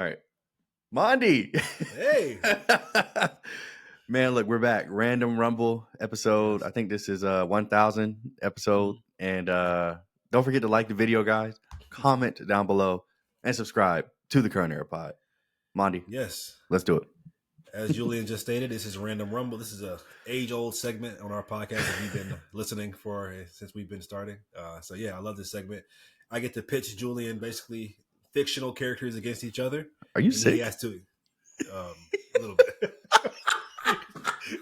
All right. Mondy. Hey. Man, look, we're back. Random Rumble episode. I think this is 1000 episode. And don't forget to like the video, guys. Comment down below and subscribe to the Current Era Pod. Mondy. Yes. Let's do it. As Julien just stated, this is Random Rumble. This is a age-old segment on our podcast that we've been listening for since we've been starting. So yeah, I love this segment. I get to pitch Julien basically fictional characters against each other. Are you sick? He has to a little bit.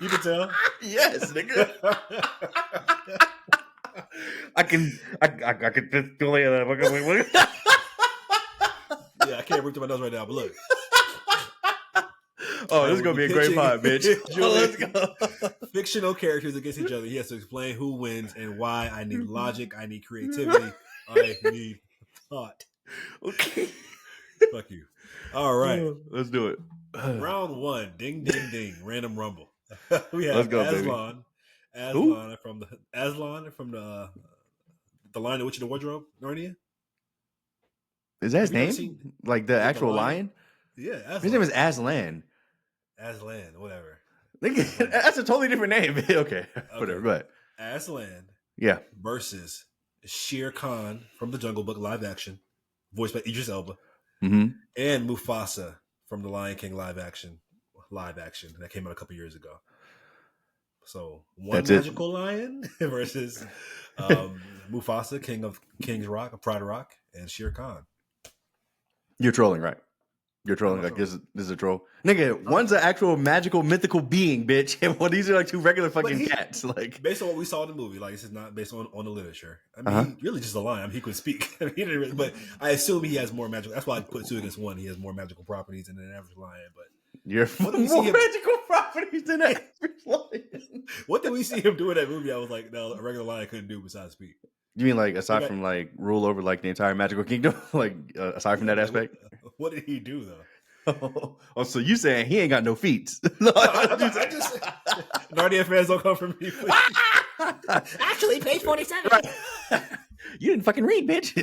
You can tell. Yes, nigga. I can just do it. Yeah, I can't breathe through my nose right now, but look. Oh, this is going to be a great pod, bitch. Let's go. Fictional characters against each other. He has to explain who wins and why. I need logic. I need creativity. I need thought. Okay. Fuck you. All right. Let's do it. Round one. Ding, ding, ding. Random Rumble. We have Let's go, Aslan. baby. Aslan from the Lion, the Witch, and the Wardrobe, Narnia. Is that his Have you ever name? seen- Like the actual lion? Yeah, Aslan. His name is Aslan. Aslan, whatever. That's a totally different name. Okay, whatever. But Aslan yeah, versus Shere Khan from the Jungle Book live action, voiced by Idris Elba, mm-hmm. and Mufasa from the Lion King live action that came out a couple years ago. So one That's magical lion versus Mufasa, King of King's Rock, Pride of Rock, and Shere Khan. You're trolling, right? You're trolling. Like this is a troll, nigga. One's an actual magical mythical being, bitch, and well, these are like two regular fucking cats. Like based on what we saw in the movie, like this is not based on the literature. I mean, he really just a lion. I mean, he could speak. I mean, he didn't really, but I assume he has more magical. That's why I put 2 against 1. He has more magical properties than an average lion. But you're more magical properties than an average lion. What did we see him do in that movie? I was like, no, a regular lion couldn't do besides speak. You mean like aside from like rule over like the entire magical kingdom? Like aside from that aspect? What did he do though? Oh, so you saying he ain't got no feet? I just Narnia fans don't come from me. Actually, page 47. You didn't fucking read, bitch.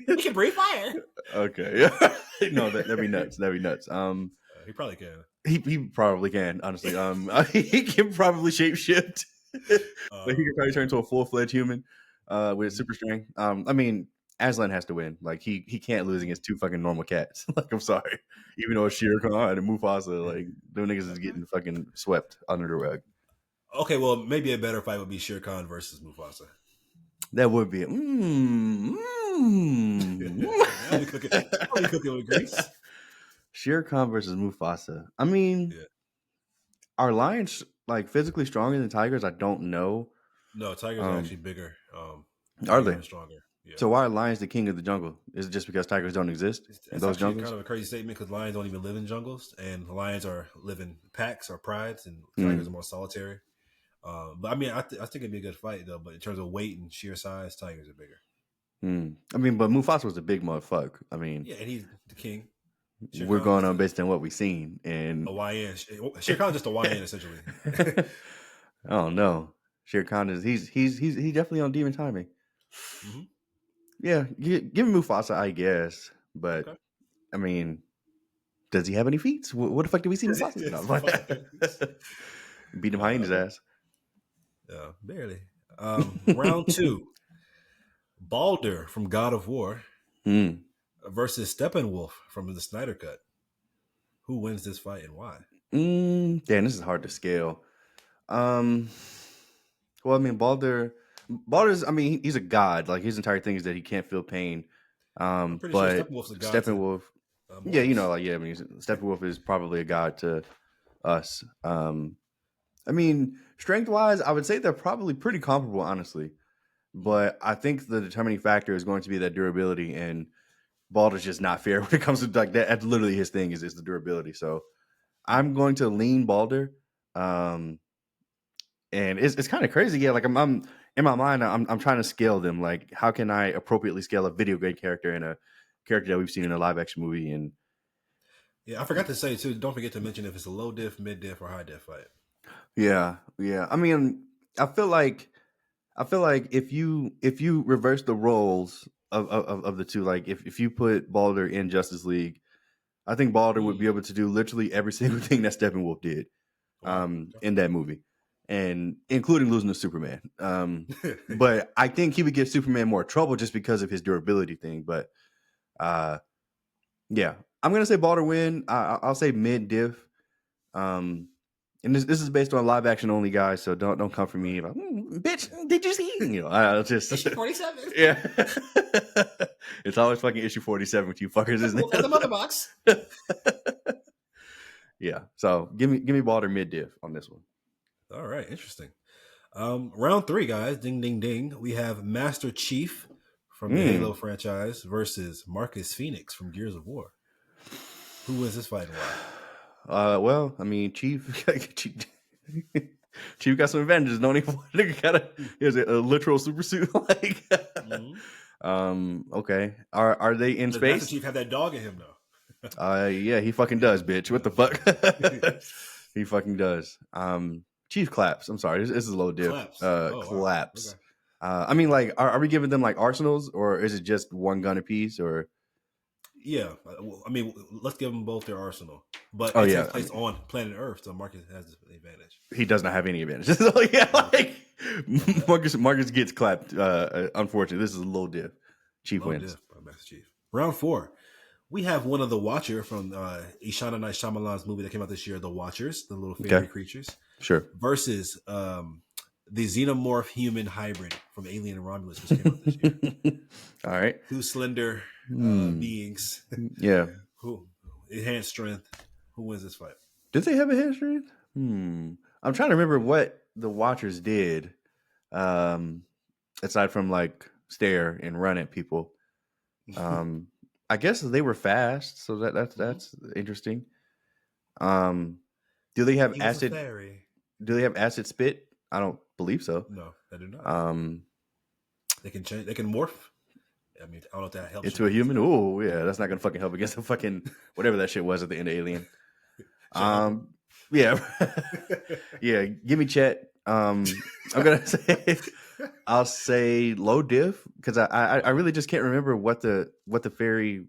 You can breathe fire. Okay. No, that'd be nuts. That'd be nuts. He probably can. He probably can, honestly. He can probably shapeshift. But he could probably turn into a full-fledged human with super strength. I mean, Aslan has to win. Like he can't lose against 2 fucking normal cats. Like I'm sorry, even though it's Shere Khan and Mufasa, like them niggas is getting fucking swept under the rug. Okay, well maybe a better fight would be Shere Khan versus Mufasa. That would be. I'll be cooking with grease. Shere Khan versus Mufasa. I mean, are lions like physically stronger than tigers? I don't know. No, tigers are actually bigger. Are they stronger? Yeah. So why are lions the king of the jungle? Is it just because tigers don't exist in those jungles? Kind of a crazy statement because lions don't even live in jungles, and lions live in packs or prides, and tigers are more solitary. But I mean, I think it'd be a good fight though. But in terms of weight and sheer size, tigers are bigger. I mean, but Mufasa was a big motherfucker. I mean, yeah, and he's the king. We're going on based on what we've seen, and Hawaiian. Shere Khan's just a Hawaiian essentially. I don't know. Shere Khan is he's definitely on demon timing. Mm-hmm. Yeah, give him Mufasa, I guess. But I mean, does he have any feet? What the fuck did we see Mufasa? Beat him high in his ass. Yeah, barely. Round 2. Balder from God of War versus Steppenwolf from the Snyder Cut. Who wins this fight and why? Damn, this is hard to scale. Well, I mean, Balder's. I mean, he's a god. Like his entire thing is that he can't feel pain. But sure Steppenwolf. Yeah, you know, like I mean, Steppenwolf is probably a god to us. I mean, strength-wise, I would say they're probably pretty comparable, honestly. But I think the determining factor is going to be that durability, and Balder's just not fair when it comes to like that. That's literally his thing is the durability. So I'm going to lean Balder. And it's kind of crazy. Yeah, like I'm in my mind, I'm trying to scale them. Like, how can I appropriately scale a video game character and a character that we've seen in a live action movie? And yeah, I forgot to say too. Don't forget to mention if it's a low diff, mid diff, or high diff fight. Yeah. I mean, I feel like if you reverse the roles of the two, like if you put Balder in Justice League, I think Balder would be able to do literally every single thing that Steppenwolf did in that movie, and including losing to Superman. But I think he would give Superman more trouble just because of his durability thing. But yeah, I'm gonna say Balder win. I'll say mid diff. And this is based on live action only, guys. So don't come for me. Like, bitch, did you see? You know, I'll just issue 47. Yeah, it's always fucking issue 47 with you fuckers, isn't it? The mother box. Yeah. So give me Balder mid diff on this one. All right, interesting. Round 3, guys. Ding ding ding. We have Master Chief from the Halo franchise versus Marcus Phoenix from Gears of War. Who wins this fight and why? Well, I mean, Chief got some advantages, don't he? Nigga he has a literal super suit. Like, okay. Are they in space? Master Chief have that dog in him though. Yeah, he fucking does, bitch. What the fuck? He fucking does. Chief claps. I'm sorry, this is a low dip. Claps. Claps. Okay. I mean, like, are we giving them like arsenals, or is it just one gun apiece, or? Yeah, I mean, let's give them both their arsenal. But it takes place on planet Earth, so Marcus has the advantage. He does not have any advantages. So, yeah, like Marcus gets clapped. Unfortunately, this is a low diff. Chief wins. By Master Chief. Round 4. We have one of the Watcher from Ishana Night Shyamalan's movie that came out this year, The Watchers, the little fairy creatures. Sure. Versus the xenomorph human hybrid from Alien and Romulus, which came out this year. All right. 2 slender beings. Yeah. Who enhanced strength. Who wins this fight? Did they have a hand strength? I'm trying to remember what the Watchers did. Aside from like stare and run at people. I guess they were fast, so that's interesting. Do they have acid? Do they have acid spit? I don't believe so. No, they do not. They can change. They can morph. I mean, I don't know if that helps. Into a human? Oh, yeah, that's not gonna fucking help against the fucking whatever that shit was at the end of Alien. Yeah, yeah. Give me Chet. I'm gonna say, I'll say low diff because I really just can't remember what the fairy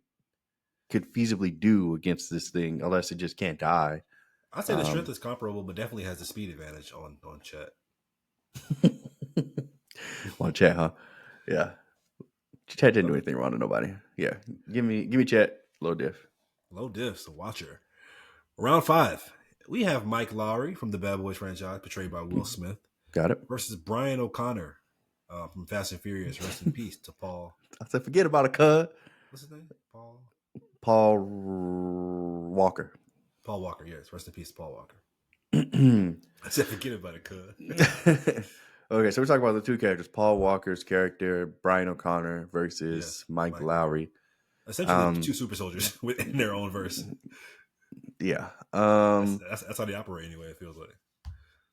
could feasibly do against this thing unless it just can't die. I'd say the strength is comparable, but definitely has the speed advantage on Chet. On Chet, huh? Yeah. Chet didn't do anything wrong to nobody. Yeah. Give me Chet. Low diff. Low diffs, the Watcher. Round 5. We have Mike Lowry from the Bad Boys franchise, portrayed by Will Smith. Got it. Versus Brian O'Connor from Fast and Furious. Rest in peace to Paul. I said, forget about a cuz. What's his name? Paul Walker. Paul Walker, yes. Rest in peace to Paul Walker. I said, forget about a cuz. Okay, so we're talking about the 2 characters, Paul Walker's character, Brian O'Connor versus Mike Lowry. Essentially, 2 super soldiers in their own verse. Yeah. That's how they operate anyway, it feels like.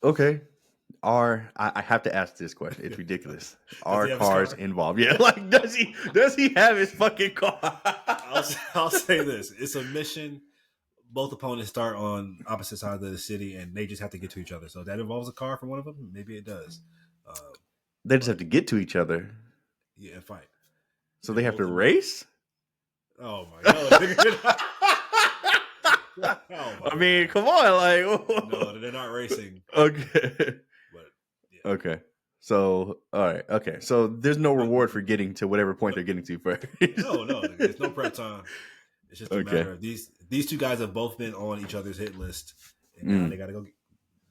Okay. I have to ask this question. It's ridiculous. Are cars involved? Yeah, like does he have his fucking car? I'll say this. It's a mission. Both opponents start on opposite sides of the city and they just have to get to each other. So if that involves a car for one of them, maybe it does. They just have to get to each other. Yeah, and fight. So they have to race? Oh my god. I mean, come on, like no, they're not racing. Okay. But yeah. Okay. So all right. Okay. So there's no reward for getting to whatever point they're getting to first. No, there's no prep time. It's just a matter of these 2 guys have both been on each other's hit list, and now they gotta go.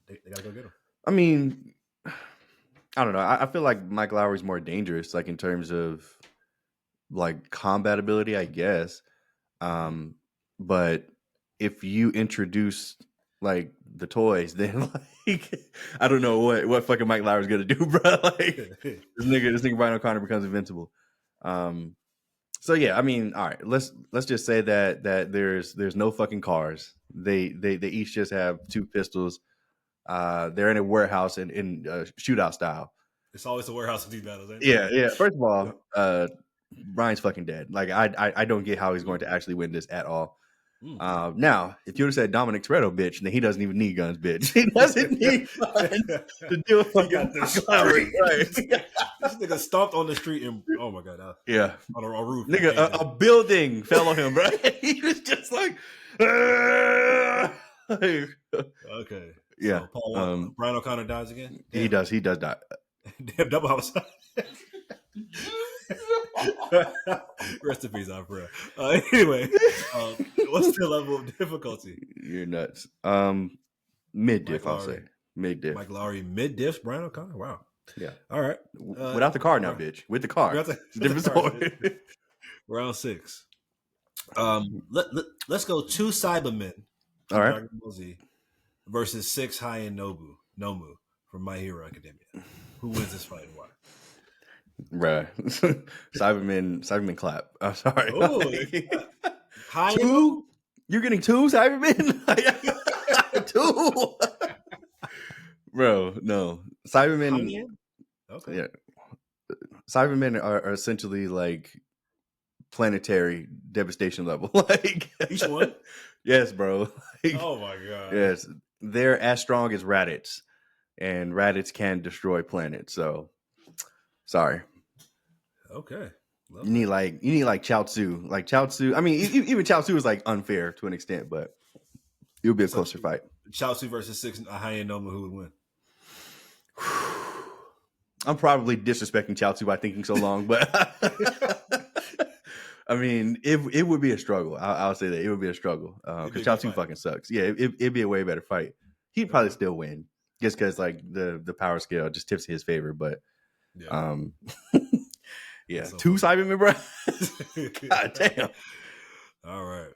They gotta go get them. I mean, I don't know. I feel like Mike Lowry's more dangerous, like in terms of like combat ability, I guess. But if you introduce like the toys, then like I don't know what fucking Mike Lowry's gonna do, bro. Like this nigga Brian O'Connor becomes invincible. So yeah, I mean, all right, let's just say that there's no fucking cars. They each just have 2 pistols. They're in a warehouse in shootout style. It's always a warehouse with these battles, ain't it? Yeah. First of all, Brian's fucking dead. Like I don't get how he's going to actually win this at all. Now, if you would have said Dominic Toretto, bitch, then he doesn't even need guns, bitch. He doesn't need guns to deal with fucking Lowry. Right. This nigga stomped on the street and oh my god, yeah, on a roof. Nigga, a building fell on him, bro. He was just like, Okay. Yeah. So Paul Brian O'Connor dies again. Damn. He does die. Damn, double homicide. Rest in peace, Alfred. Anyway, what's the level of difficulty? You're nuts. Mid diff, I'll say. Mid diff. Mike Lowry, mid diff. Brian O'Connor. Wow. Yeah. All right. Without the car now, bitch. With the car. Different story. Round 6. Let's go 2 Cybermen. All right. Dragon Ball Z versus 6 High-End Nomu from My Hero Academia. Who wins this fight and why? Bruh. Cybermen clap. I'm sorry. High 2? You're getting 2 Cybermen? 2? Bro, no. Cybermen. Okay. Yeah. Cybermen are essentially like planetary devastation level. Like each one? Yes, bro. Like, oh my god. Yes. They're as strong as Raditz. And Raditz can destroy planets. So sorry. Okay. You need like Chaozu. Like Chaozu. I mean, even Chaozu is like unfair to an extent, but it would be a closer fight. Chaozu versus 6 High-End Nomu, who would win? I'm probably disrespecting Chaozu by thinking so long, but I mean, it would be a struggle. I'll say that it would be a struggle because Chaozu fucking sucks. Yeah, it'd be a way better fight. He'd probably still win just because like the power scale just tips in his favor. But yeah, so 2 Cybermen, bro. God damn. All right.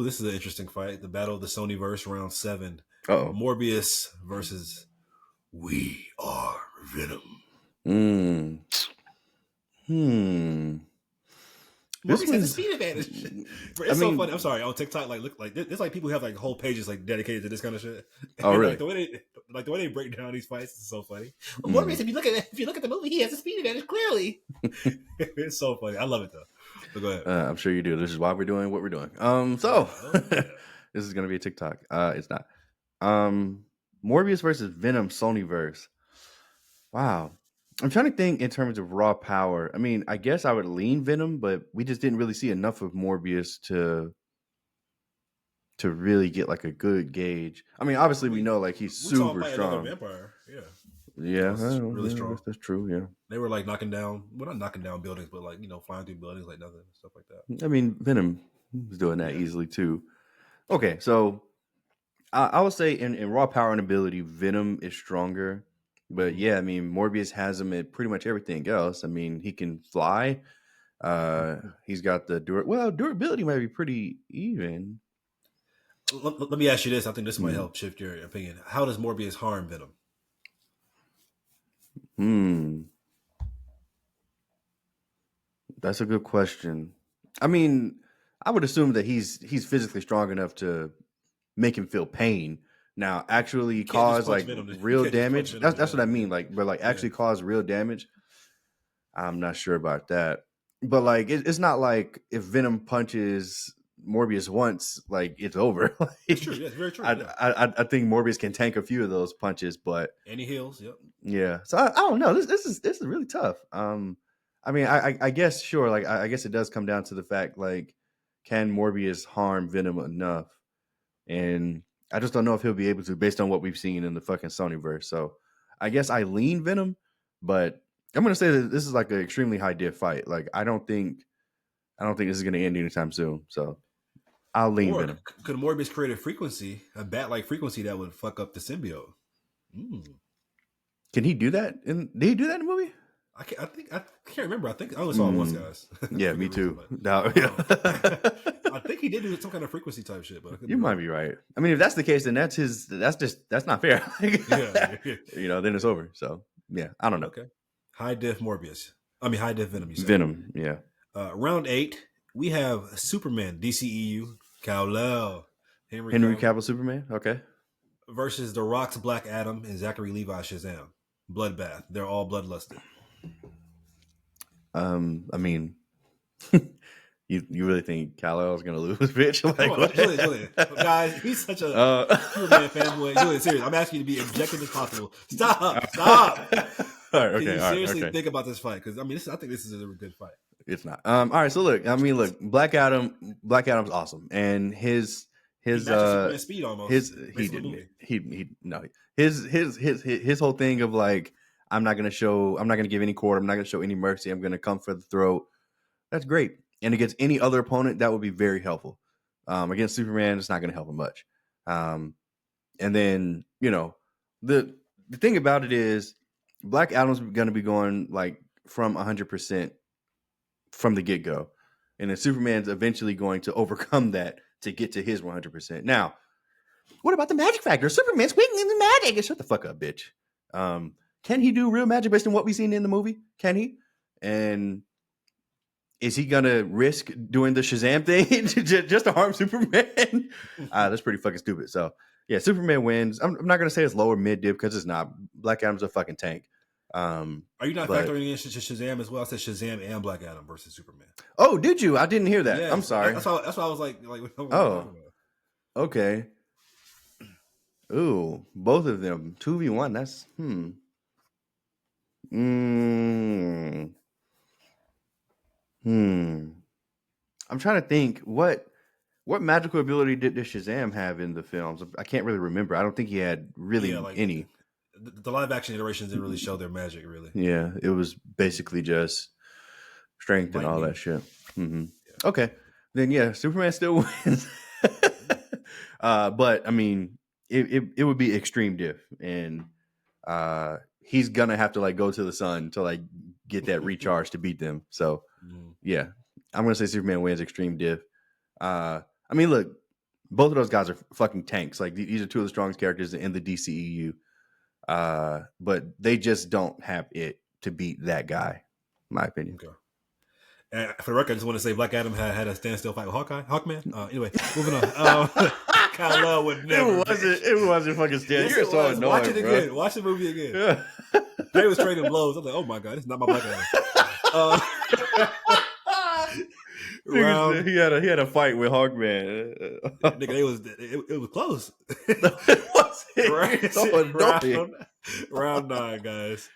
This is an interesting fight. The Battle of the Sonyverse, round 7. Uh-oh. Morbius versus We Are Venom. Morbius has a speed advantage. It's so funny. I'm sorry. On TikTok, look, there's like people who have like whole pages like dedicated to this kind of shit. Oh, really? Like the way they break down these fights is so funny. Well, Morbius, if you look at the movie, he has a speed advantage. Clearly, it's so funny. I love it though. But go ahead. I'm sure you do. This is why we're doing what we're doing. This is gonna be a TikTok. It's not. Morbius versus Venom Sonyverse. Wow. I'm trying to think in terms of raw power. I mean, I guess I would lean Venom, but we just didn't really see enough of Morbius to really get like a good gauge. I mean, obviously we know like he's super strong. Vampire. Yeah, really strong. That's true. Yeah, they were like not knocking down buildings, but like flying through buildings like nothing, stuff like that. I mean, Venom was doing that easily too. Okay, so I would say in raw power and ability, Venom is stronger. But yeah, I mean, Morbius has him at pretty much everything else. I mean, he can fly. He's got the durability might be pretty even. Let me ask you this. I think this might help shift your opinion. How does Morbius harm Venom? That's a good question. I mean, I would assume that he's physically strong enough to make him feel pain. Now, actually cause like real damage. That's what I mean. Like, but like actually cause real damage. I'm not sure about that. But like, it's not like if Venom punches Morbius once, like it's over. Like, it's true. Yeah, it's very true. I think Morbius can tank a few of those punches, but and he heals. Yep. Yeah. So I don't know. This is really tough. I mean, I guess sure. Like, I guess it does come down to the fact like, can Morbius harm Venom enough? And I just don't know if he'll be able to, based on what we've seen in the fucking Sonyverse. So I guess I lean Venom, but I'm gonna say that this is like an extremely high diff fight. Like I don't think this is gonna end anytime soon. So I'll lean Venom. Could Morbius create a bat-like frequency that would fuck up the symbiote? Can he do that? Did he do that in the movie? I can't remember. I think I only saw it once, guys. Yeah, me too. I think he did do some kind of frequency type shit, but you might be right. I mean, if that's the case, then that's not fair. Then it's over. So yeah, I don't know. Okay, high diff Venom. You said. Venom, yeah. Round 8, we have Superman DCEU Kal-El Henry Cavill Superman. Okay, versus The Rock's Black Adam and Zachary Levi Shazam. Bloodbath. They're all bloodlusted. I mean, you really think Kal-El is gonna lose, bitch? Like, Julian. Guys, he's such a Superman fanboy. Julian, serious. I'm asking you to be objective as possible. Stop. All right, okay. Can you seriously think about this fight? Because I mean, I think this is a good fight. It's not. All right. So look, Black Adam's awesome, and his Superman's speed almost. His whole thing of like, I'm not gonna give any quarter, I'm not gonna show any mercy, I'm gonna come for the throat. That's great. And against any other opponent, that would be very helpful. Against Superman, it's not gonna help him much. And then the thing about it is, Black Adam's gonna be going like from 100% from the get-go, and then Superman's eventually going to overcome that to get to his 100%. Now, what about the magic factor? Superman's weak in the magic. Shut the fuck up, bitch. Can he do real magic based on what we've seen in the movie? Can he? And is he gonna risk doing the Shazam thing just to harm Superman? That's pretty fucking stupid. So yeah, Superman wins. I'm not gonna say it's lower mid div because it's not. Black Adam's a fucking tank. Are you not factoring in Shazam as well? I said Shazam and Black Adam versus Superman. Oh, did you? I didn't hear that. Yeah, I'm sorry. That's why I was like oh, okay. Ooh, both of them 2v1. That's I'm trying to think what magical ability did Shazam have in the films? I can't really remember. I don't think he had really any. The live action iterations didn't really show their magic, really. Yeah, it was basically just strength and all that shit. Mm-hmm. Yeah. Okay, then yeah, Superman still wins. But I mean, it would be extreme diff, and he's gonna have to like go to the sun to like get that recharge to beat them. So yeah, I'm gonna say Superman wins extreme diff. I mean, look, both of those guys are fucking tanks. Like these are two of the strongest characters in the DCEU. But they just don't have it to beat that guy, in my opinion. Okay. And for the record, I just want to say Black Adam had a standstill fight with Hawkman. Anyway, moving on. Kyle would never. It wasn't fucking standstill. You're so annoying. Watch it again. Bro. Watch the movie again. They was trading blows. I was like, oh my god, this is not my Black Adam. He had a fight with Hawkman. Nigga, it was close. Round 9, guys.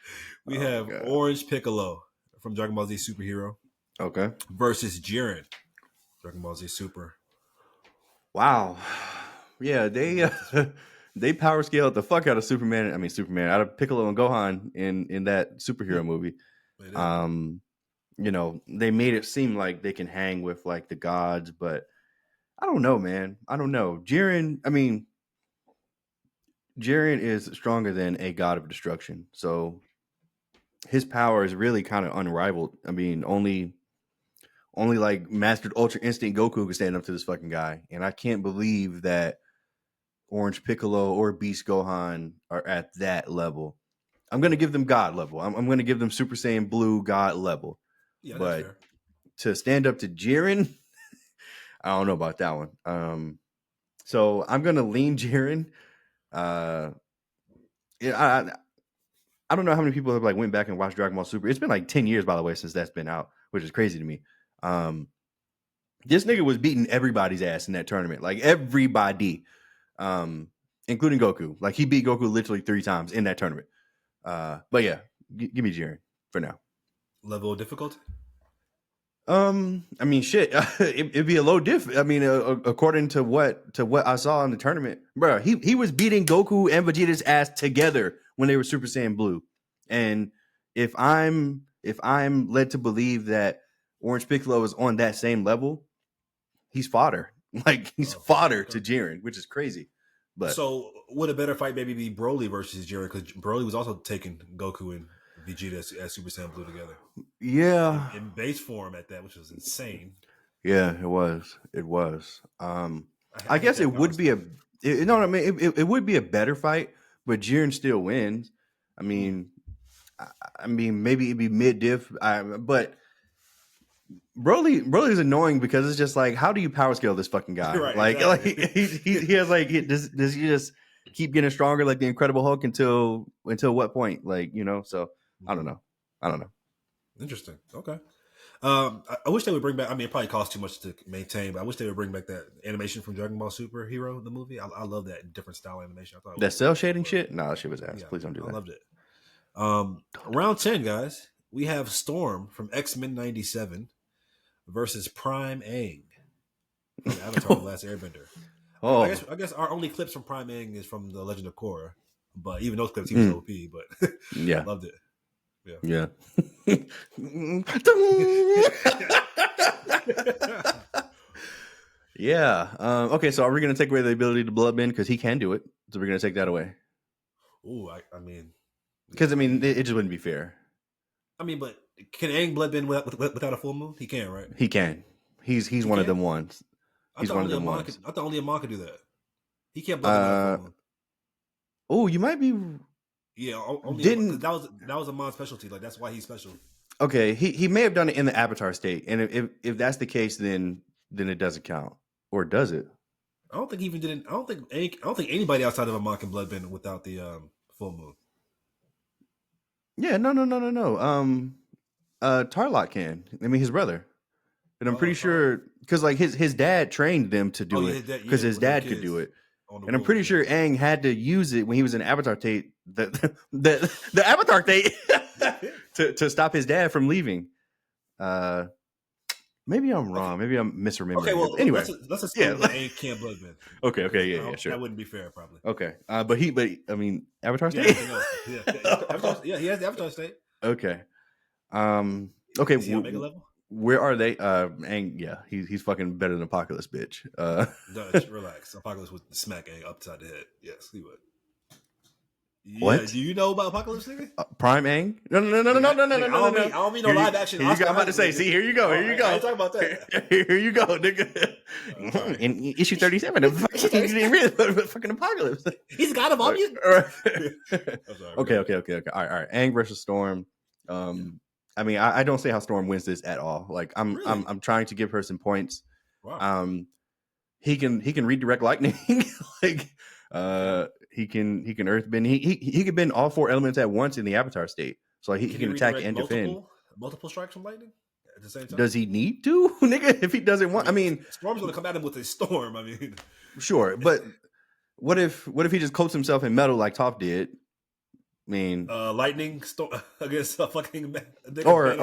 We have Orange Piccolo from Dragon Ball Z Superhero. Okay. Versus Jiren, Dragon Ball Z Super. Wow. Yeah, they power scaled the fuck out of Superman. I mean Superman out of Piccolo and Gohan in that superhero movie. They made it seem like they can hang with like the gods, but I don't know, man. I don't know. Jiren is stronger than a god of destruction. So his power is really kind of unrivaled. I mean, only like mastered Ultra Instinct Goku could stand up to this fucking guy. And I can't believe that Orange Piccolo or Beast Gohan are at that level. I'm going to give them God level. I'm going to give them Super Saiyan Blue God level. Yeah, but to stand up to Jiren, I don't know about that one. So I'm going to lean Jiren. I don't know how many people have like went back and watched Dragon Ball Super. It's been like 10 years, by the way, since that's been out, which is crazy to me. This nigga was beating everybody's ass in that tournament. Like everybody, including Goku. Like he beat Goku literally 3 times in that tournament. But yeah, give me Jiren for now. Level of difficulty? I mean, shit. It'd be a low diff. I mean, according to what I saw in the tournament, bro, he was beating Goku and Vegeta's ass together when they were Super Saiyan Blue. And if I'm led to believe that Orange Piccolo is on that same level, he's fodder. Like he's fodder to Jiren, which is crazy. But so would a better fight maybe be Broly versus Jiren? Because Broly was also taking Goku and Vegeta as Super Saiyan Blue together. Yeah. In base form at that, which was insane. Yeah, it was. It was. I guess it would be it would be a better fight, but Jiren still wins. I mean maybe it'd be mid diff, but Broly is annoying because it's just like, how do you power scale this fucking guy? Right, exactly. he has like, does he just keep getting stronger like the Incredible Hulk until what point? Like, so I don't know. Interesting. Okay. I wish they would bring back. I mean, it probably costs too much to maintain, but I wish they would bring back that animation from Dragon Ball Superhero, the movie. I love that different style animation. I thought that cell shading shit. No, that shit was ass. Yeah, please don't do that. I loved it. Round 10, guys. We have Storm from X-Men '97 versus Prime Aang from Avatar: The Last Airbender. Oh, I guess our only clips from Prime Aang is from The Legend of Korra, but even those clips he was OP. But yeah, loved it. Yeah. Yeah. Okay, so are we going to take away the ability to bloodbend because he can do it? So we're going to take that away. Ooh, I mean, because it just wouldn't be fair. I mean, but can Aang bloodbend without a full moon? He can, right? He can. He's one of them ones. He's one of them ones. I thought only a monk could do that. He can't bloodbend without a full moon. Oh, you might be. Yeah, only that was a mon specialty. Like that's why he's special. Okay, he may have done it in the Avatar state, and if that's the case, then it doesn't count, or does it? I don't think he even did it. I don't think anybody outside of a monk can bloodbend without the full moon. Yeah, no. Tarlok can. I mean, his brother, and I'm pretty sure because like his dad trained them to do it because his dad could do it, and I'm pretty sure Aang had to use it when he was in Avatar state. The Avatar state to stop his dad from leaving. Maybe I'm wrong. Maybe I'm misremembering. Okay, well, anyway, let's assume that Aang can't bloodbend. Okay, yeah, sure. That wouldn't be fair, probably. Okay, but I mean, Avatar state. Yeah, he has the Avatar state. Okay, okay. Is he on Mega level? Where are they? Aang, yeah, he's fucking better than Apocalypse, bitch. Dutch, relax. Apocalypse would smack Aang upside the head. Yes, he would. What? Yeah, do you know about Apocalypse, nigga? Prime Aang? No. I don't mean no live action. I'm about to say, see, here you go. I ain't talking about that. Here you go, nigga. In issue 37 of fucking Apocalypse. He's got him on you. Okay. All right. Aang versus Storm. I mean, I don't see how Storm wins this at all. Like, I'm trying to give her some points. Wow. He can redirect lightning. Like, he can earthbend. He can bend all four elements at once in the Avatar state. So like, he can attack and defend. Multiple strikes from lightning at the same time. Does he need to, nigga? If he doesn't want, I mean, Storm's gonna come at him with a storm. I mean, sure, but what if he just coats himself in metal like Toph did? I mean, lightning storm against a fucking or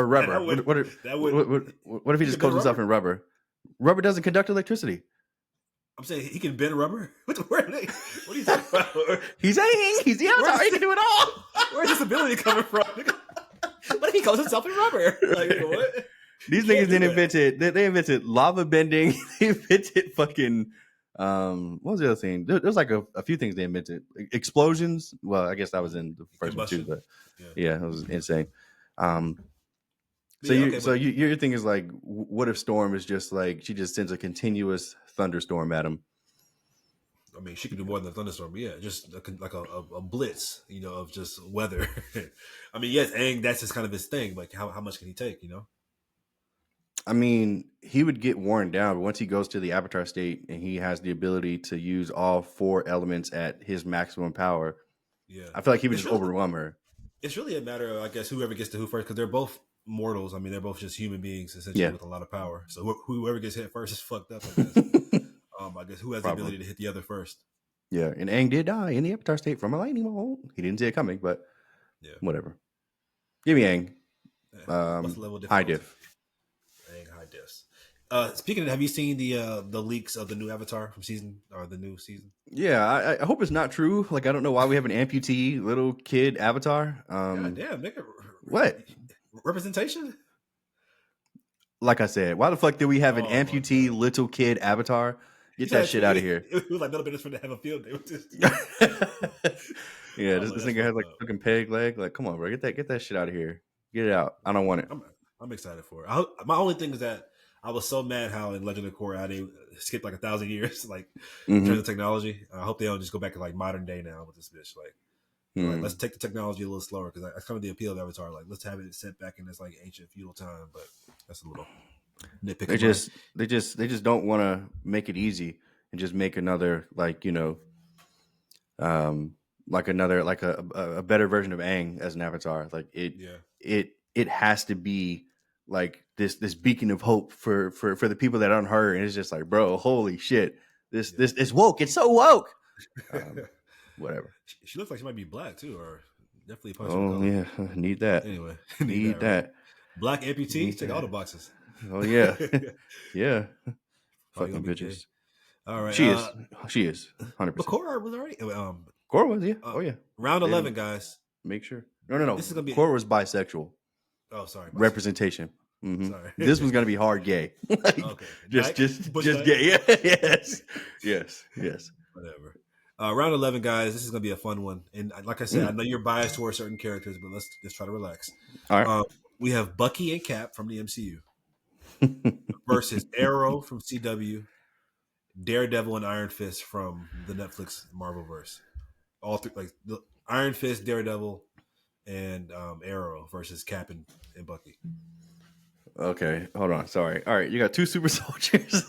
rubber. What if he just coats himself in rubber? Rubber doesn't conduct electricity. I'm saying he can bend rubber. What are you talking about? He's Aang. He's the Avatar. He can do it all. Where's this ability coming from? What if he coats himself in rubber? Like what? These niggas then invented. They invented lava bending. They invented fucking. What was the other thing? There's like a few things they invented. Explosions. Well, I guess that was in the first one too. But yeah, it was insane. So your thing is like, what if Storm is just like she just sends a continuous thunderstorm at him? I mean, she could do more than a thunderstorm, but yeah, just like a blitz, of just weather. I mean, yes, Aang, that's just kind of his thing. Like, how much can he take? I mean, he would get worn down, but once he goes to the Avatar state and he has the ability to use all four elements at his maximum power, I feel like he would just overwhelm her. It's really a matter of, I guess, whoever gets to who first, because they're both mortals. I mean, they're both just human beings, essentially, with a lot of power. So whoever gets hit first is fucked up, I guess. I guess who has the ability to hit the other first. Yeah, and Aang did die in the Avatar state from a lightning bolt. He didn't see it coming, but whatever. Give me Aang. High diff. Aang high diffs. Speaking of, have you seen the leaks of the new Avatar from the new season? Yeah, I hope it's not true. Like, I don't know why we have an amputee little kid Avatar. God damn, nigga. What? Representation? Like I said, why the fuck did we have an amputee little kid Avatar? Get that shit out of here. It was like none of it for to have a field day. Yeah, this nigga has like a fucking peg leg. Like, come on, bro, get that shit out of here. Get it out. I don't want it. I'm excited for it. My only thing is that I was so mad how in Legend of Korra how they skipped like 1,000 years, like in terms of technology. I hope they don't just go back to like modern day now with this bitch. Like, let's take the technology a little slower because that's kind of the appeal of Avatar. Like, let's have it set back in this like ancient feudal time, but that's a little nitpick. They just don't want to make it easy and just make another like a better version of Aang as an Avatar. Like it has to be like this beacon of hope for the people that aren't her, and it's just like, bro, holy shit, this is woke. It's so woke. Whatever. She looks like she might be black too, or definitely. Oh yeah, need that. Anyway, need that. Right? Black amputee, check all the boxes. Oh yeah, yeah. Oh, you Fucking gonna be gay? bitches. All right. She is. She is. But 100%. Cora was already. Cora was. Yeah. Oh yeah. Round They 11, didn't guys. make sure. No. This is gonna be. Cora was bisexual. Oh, sorry. Bisexual. Representation. Sorry. This one's gonna be hard gay. Like, Okay. just Dyke? gay. Yes. Whatever. Round 11, guys. This is gonna be a fun one. And like I said, I know you're biased towards certain characters, but let's try to relax. All right. We have Bucky and Cap from the MCU versus Arrow from CW, Daredevil and Iron Fist from the Netflix Marvelverse. All three, like the Iron Fist, Daredevil, and Arrow versus Cap and Bucky. Okay, hold on. Sorry. All right, you got two super soldiers.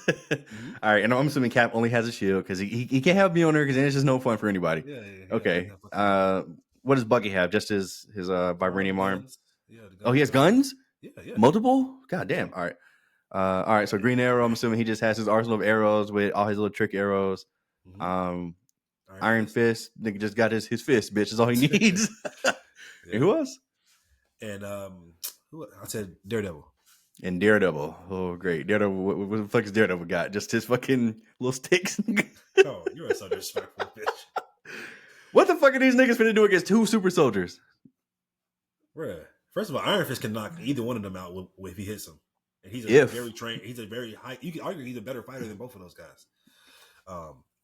All right, and I'm assuming Cap only has a shield because he can't have Mjolnir because then it's just no fun for anybody. Yeah. Okay. What does Bucky have? Just his vibranium arm. Yeah. Oh, he has guns. Yeah. Multiple. God damn. All right. All right. So Green Arrow. I'm assuming he just has his arsenal of arrows with all his little trick arrows. Iron Fist. Nigga just got his fist. Bitch is all he needs. And who else? And I said Daredevil. And Daredevil. Oh, great. Daredevil. What the fuck is Daredevil got? Just his fucking little sticks? Oh, you're so disrespectful, bitch. What the fuck are these niggas finna do against two super soldiers? Bruh. First of all, Iron Fist can knock either one of them out if he hits them. And he's very trained. He's a very high. You can argue he's a better fighter than both of those guys.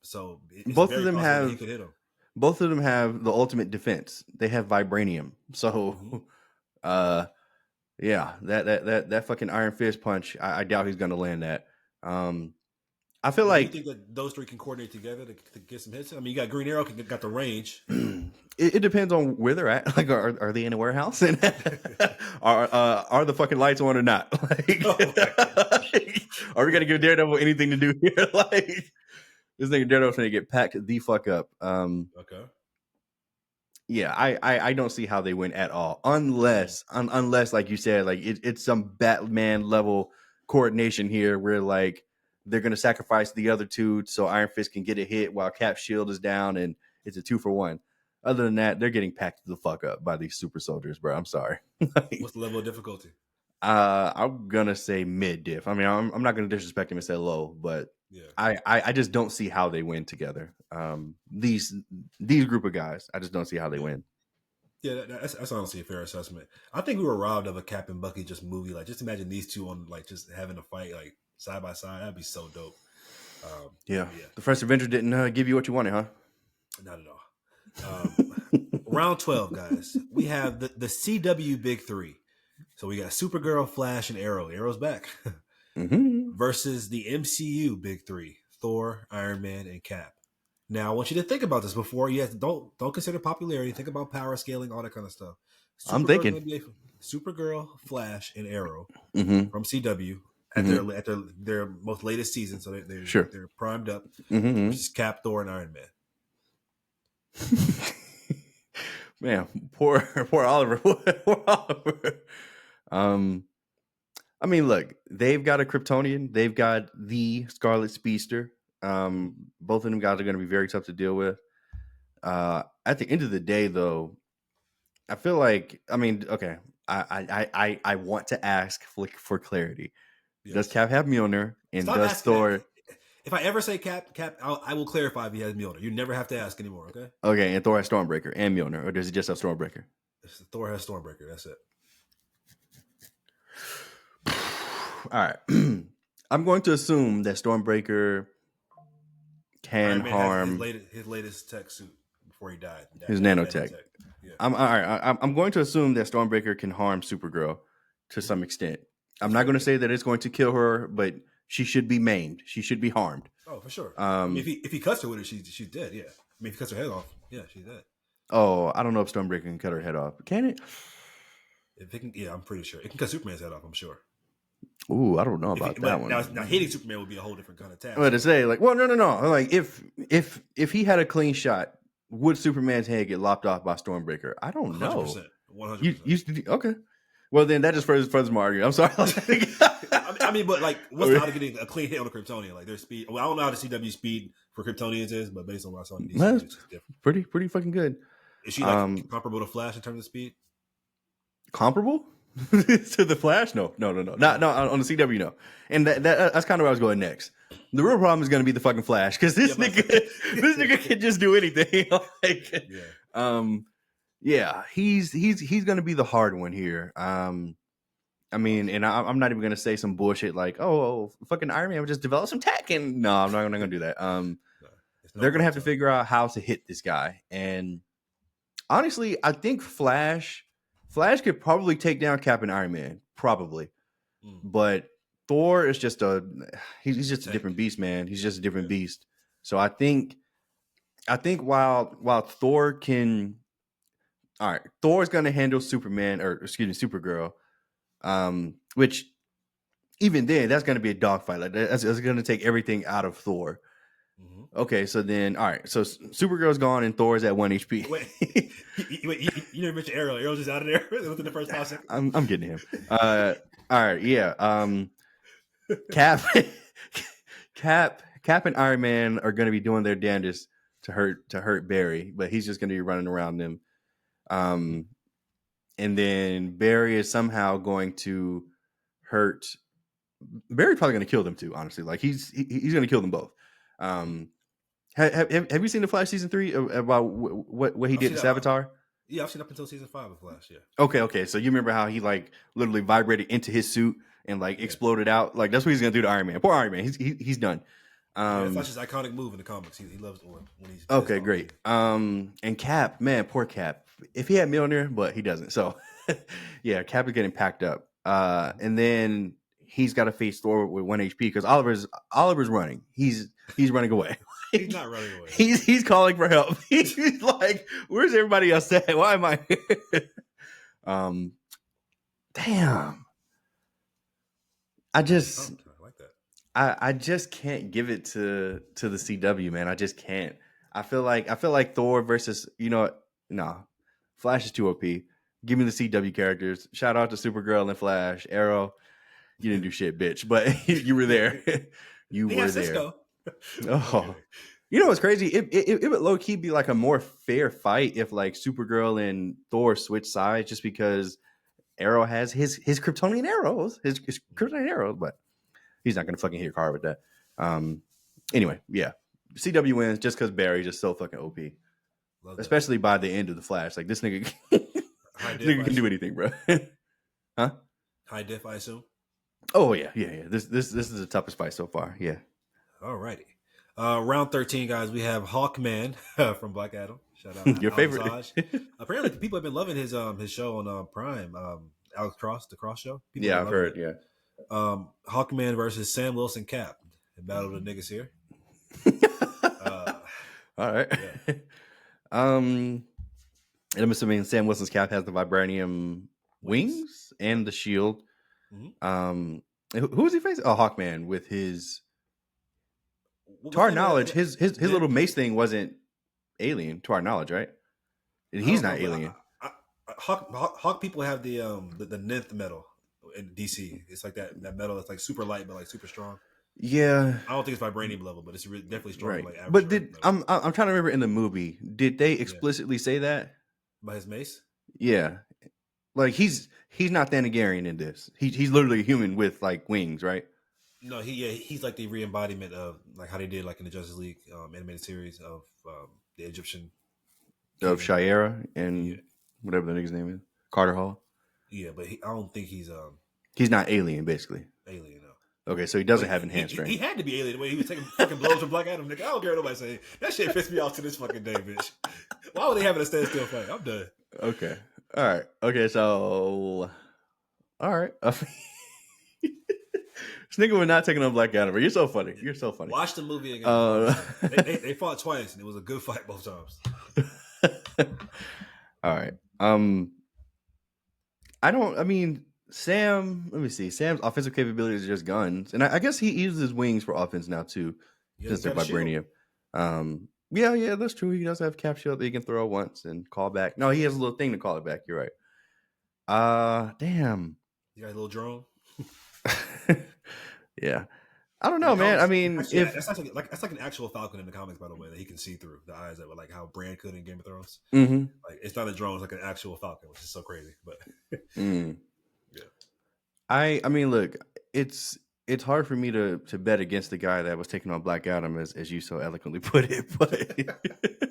So both of them have. He could hit him. Both of them have the ultimate defense. They have vibranium. So, yeah, that fucking Iron Fist punch. I doubt he's gonna land that. I feel like you think that those three can coordinate together to get some hits. I mean, you got Green Arrow got the range. It depends on where they're at. Like, are they in a warehouse? And are the fucking lights on or not? Like, are we gonna give Daredevil anything to do here? Like, this nigga Daredevil's gonna get packed the fuck up. Okay. Yeah, I don't see how they win at all, unless like you said, like it's some Batman level coordination here, where like they're gonna sacrifice the other two so Iron Fist can get a hit while Cap's shield is down, and it's a 2-for-1. Other than that, they're getting packed the fuck up by these super soldiers, bro. I'm sorry. What's the level of difficulty? I'm gonna say mid diff. I mean, I'm not gonna disrespect him and say low, but yeah, I just don't see how they win together. These group of guys, I just don't see how they win. Yeah, that's honestly a fair assessment. I think we were robbed of a Cap and Bucky just movie. Like, just imagine these two on like just having a fight like side by side. That'd be so dope. Yeah. The first Avenger didn't give you what you wanted, huh? Not at all. Round 12, guys. We have the CW Big Three. So we got Supergirl, Flash, and Arrow. Arrow's back. Versus the MCU Big Three: Thor, Iron Man, and Cap. Now, I want you to think about this before. Yes, don't consider popularity. Think about power scaling, all that kind of stuff. I'm thinking Supergirl, Flash, and Arrow from CW at their most latest season, so they're primed up. Versus Cap, Thor, and Iron Man. Man, poor Oliver. Poor Oliver. I mean, look, they've got a Kryptonian. They've got the Scarlet Speedster. Both of them guys are going to be very tough to deal with. At the end of the day, though, I feel like, I mean, okay, I want to ask for clarity. Yes. Does Cap have Mjolnir? And does Thor? That. If I ever say Cap, I will clarify if he has Mjolnir. You never have to ask anymore, okay? Okay, and Thor has Stormbreaker and Mjolnir, or does he just have Stormbreaker? Thor has Stormbreaker. That's it. All right. I'm going to assume that Stormbreaker can harm his latest tech suit before he died. His nanotech. Yeah. I'm going to assume that Stormbreaker can harm Supergirl to some extent. I'm not going to say that it's going to kill her, but she should be maimed. She should be harmed. Oh, for sure. I mean, if he cuts her with it, she's dead. Yeah. I mean, if he cuts her head off, yeah, she's dead. Oh, I don't know if Stormbreaker can cut her head off. Can it? If it can, yeah, I'm pretty sure it can cut Superman's head off. I'm sure. Ooh, I don't know about that one. Now hitting Superman would be a whole different kind of task. But to say, like, well, no. Like, if he had a clean shot, would Superman's head get lopped off by Stormbreaker? I don't know. 100%. Okay. Well, then that just further my argument. I'm sorry. I mean, but like, what's the odds of getting a clean hit on a Kryptonian? Like, their speed. Well, I don't know how the CW speed for Kryptonians is, but based on what I saw in DC, it's different. Pretty fucking good. Is she like comparable to Flash in terms of speed? Comparable? To the Flash? No. Not on the CW. No, and that's kind of where I was going next. The real problem is going to be the fucking Flash because this nigga can just do anything. He's going to be the hard one here. I mean, and I'm not even going to say some bullshit like, fucking Iron Man would just develop some tech, and no, I'm not going to do that. They're going to have to figure out how to hit this guy, and honestly, I think Flash could probably take down Cap and Iron Man, probably. But Thor is just he's just a different beast, man. He's just a different beast. So I think while Thor can, all right, Thor's gonna handle Supergirl, which even then that's gonna be a dogfight. Like that's gonna take everything out of Thor. Okay, so then, all right, so Supergirl's gone and Thor's at 1 HP. Wait, you never mentioned Arrow. Arrow's just out of there within the first 5 seconds. I'm getting him. All right, yeah. Cap and Iron Man are going to be doing their damnedest to hurt Barry, but he's just going to be running around them. And then Barry is somehow going to hurt. Barry's probably going to kill them too. Honestly, like he's going to kill them both. Have you seen the Flash season 3 about what he did to Savitar? Yeah, I've seen up until season 5 of Flash. Yeah. Okay. So you remember how he like literally vibrated into his suit and like exploded out? Like that's what he's gonna do to Iron Man. Poor Iron Man. He's done. Flash's iconic move in the comics. He loves it when he's okay. Great. And Cap, man, poor Cap. If he had Mjolnir, but he doesn't. So yeah, Cap is getting packed up. And then he's got to face Thor with 1 HP because Oliver's running. He's running away. He's not running away. He's calling for help. He's like, "Where's everybody else at? Why am I here?" Damn. I like that. I just can't give it to the CW, man. I just can't. I feel like Thor versus Flash is too OP. Give me the CW characters. Shout out to Supergirl and Flash, Arrow. You didn't do shit, bitch, but you were there. You were there. Cisco. Oh, you know what's crazy? It would low key be like a more fair fight if like Supergirl and Thor switch sides, just because Arrow has his Kryptonian arrows, his Kryptonian arrows, but he's not gonna fucking hit your car with that. Anyway, yeah, CW wins just because Barry's just so fucking OP, especially by the end of the Flash. Like this nigga, can do anything, bro. Huh? High diff, I assume. Oh yeah. This is the toughest fight so far. Yeah. Alrighty. Round 13, guys. We have Hawkman from Black Adam. Shout out your favorite. Apparently, people have been loving his show on Prime. Alex Cross, the Cross Show. People I've heard. Yeah. Hawkman versus Sam Wilson Cap. The battle of the niggas here. All right. Yeah. And I'm assuming Sam Wilson's Cap has the vibranium wings and the shield. Mm-hmm. Who was he facing? Oh, Hawkman with his. To our knowledge, his little mace thing wasn't alien. To our knowledge, right? He's not alien. Hawk people have the ninth metal in DC. It's like that metal that's like super light but like super strong. Yeah, I don't think it's vibranium level, but it's definitely strong. Right. Like but I'm trying to remember in the movie, did they explicitly say that by his mace? Yeah, like he's not Thanagarian in this. He's literally a human with like wings, right? No, he's like the re-embodiment of like how they did like in the Justice League animated series of the Egyptian of Shayera and whatever the nigga's name is, Carter Hall. Yeah, but I don't think he's not alien, basically. Alien, no. Okay, so he doesn't have enhanced strength. He had to be alien the way he was taking fucking blows from Black Adam. Nigga, I don't care what nobody say. That shit pissed me off to this fucking day, bitch. Why would they having a standstill fight? I'm done. Okay. All right. Okay, so all right. This nigga was not taking on Black Adam. You're so funny. You're so funny. Watch the movie again. They fought twice, and it was a good fight both times. All right. Sam, let me see. Sam's offensive capabilities are just guns. And I guess he uses his wings for offense now, too. Since they're vibranium. Yeah, that's true. He does have cap shield that he can throw once and call back. No, he has a little thing to call it back. You're right. Damn. You got a little drone? Yeah. I don't know, man. I mean, actually, that's like an actual Falcon in the comics, by the way, that he can see through the eyes that were like how Bran could in Game of Thrones. Mm-hmm. Like it's not a drone; it's like an actual Falcon, which is so crazy. But I mean, look, it's hard for me to bet against the guy that was taking on Black Adam, as you so eloquently put it. But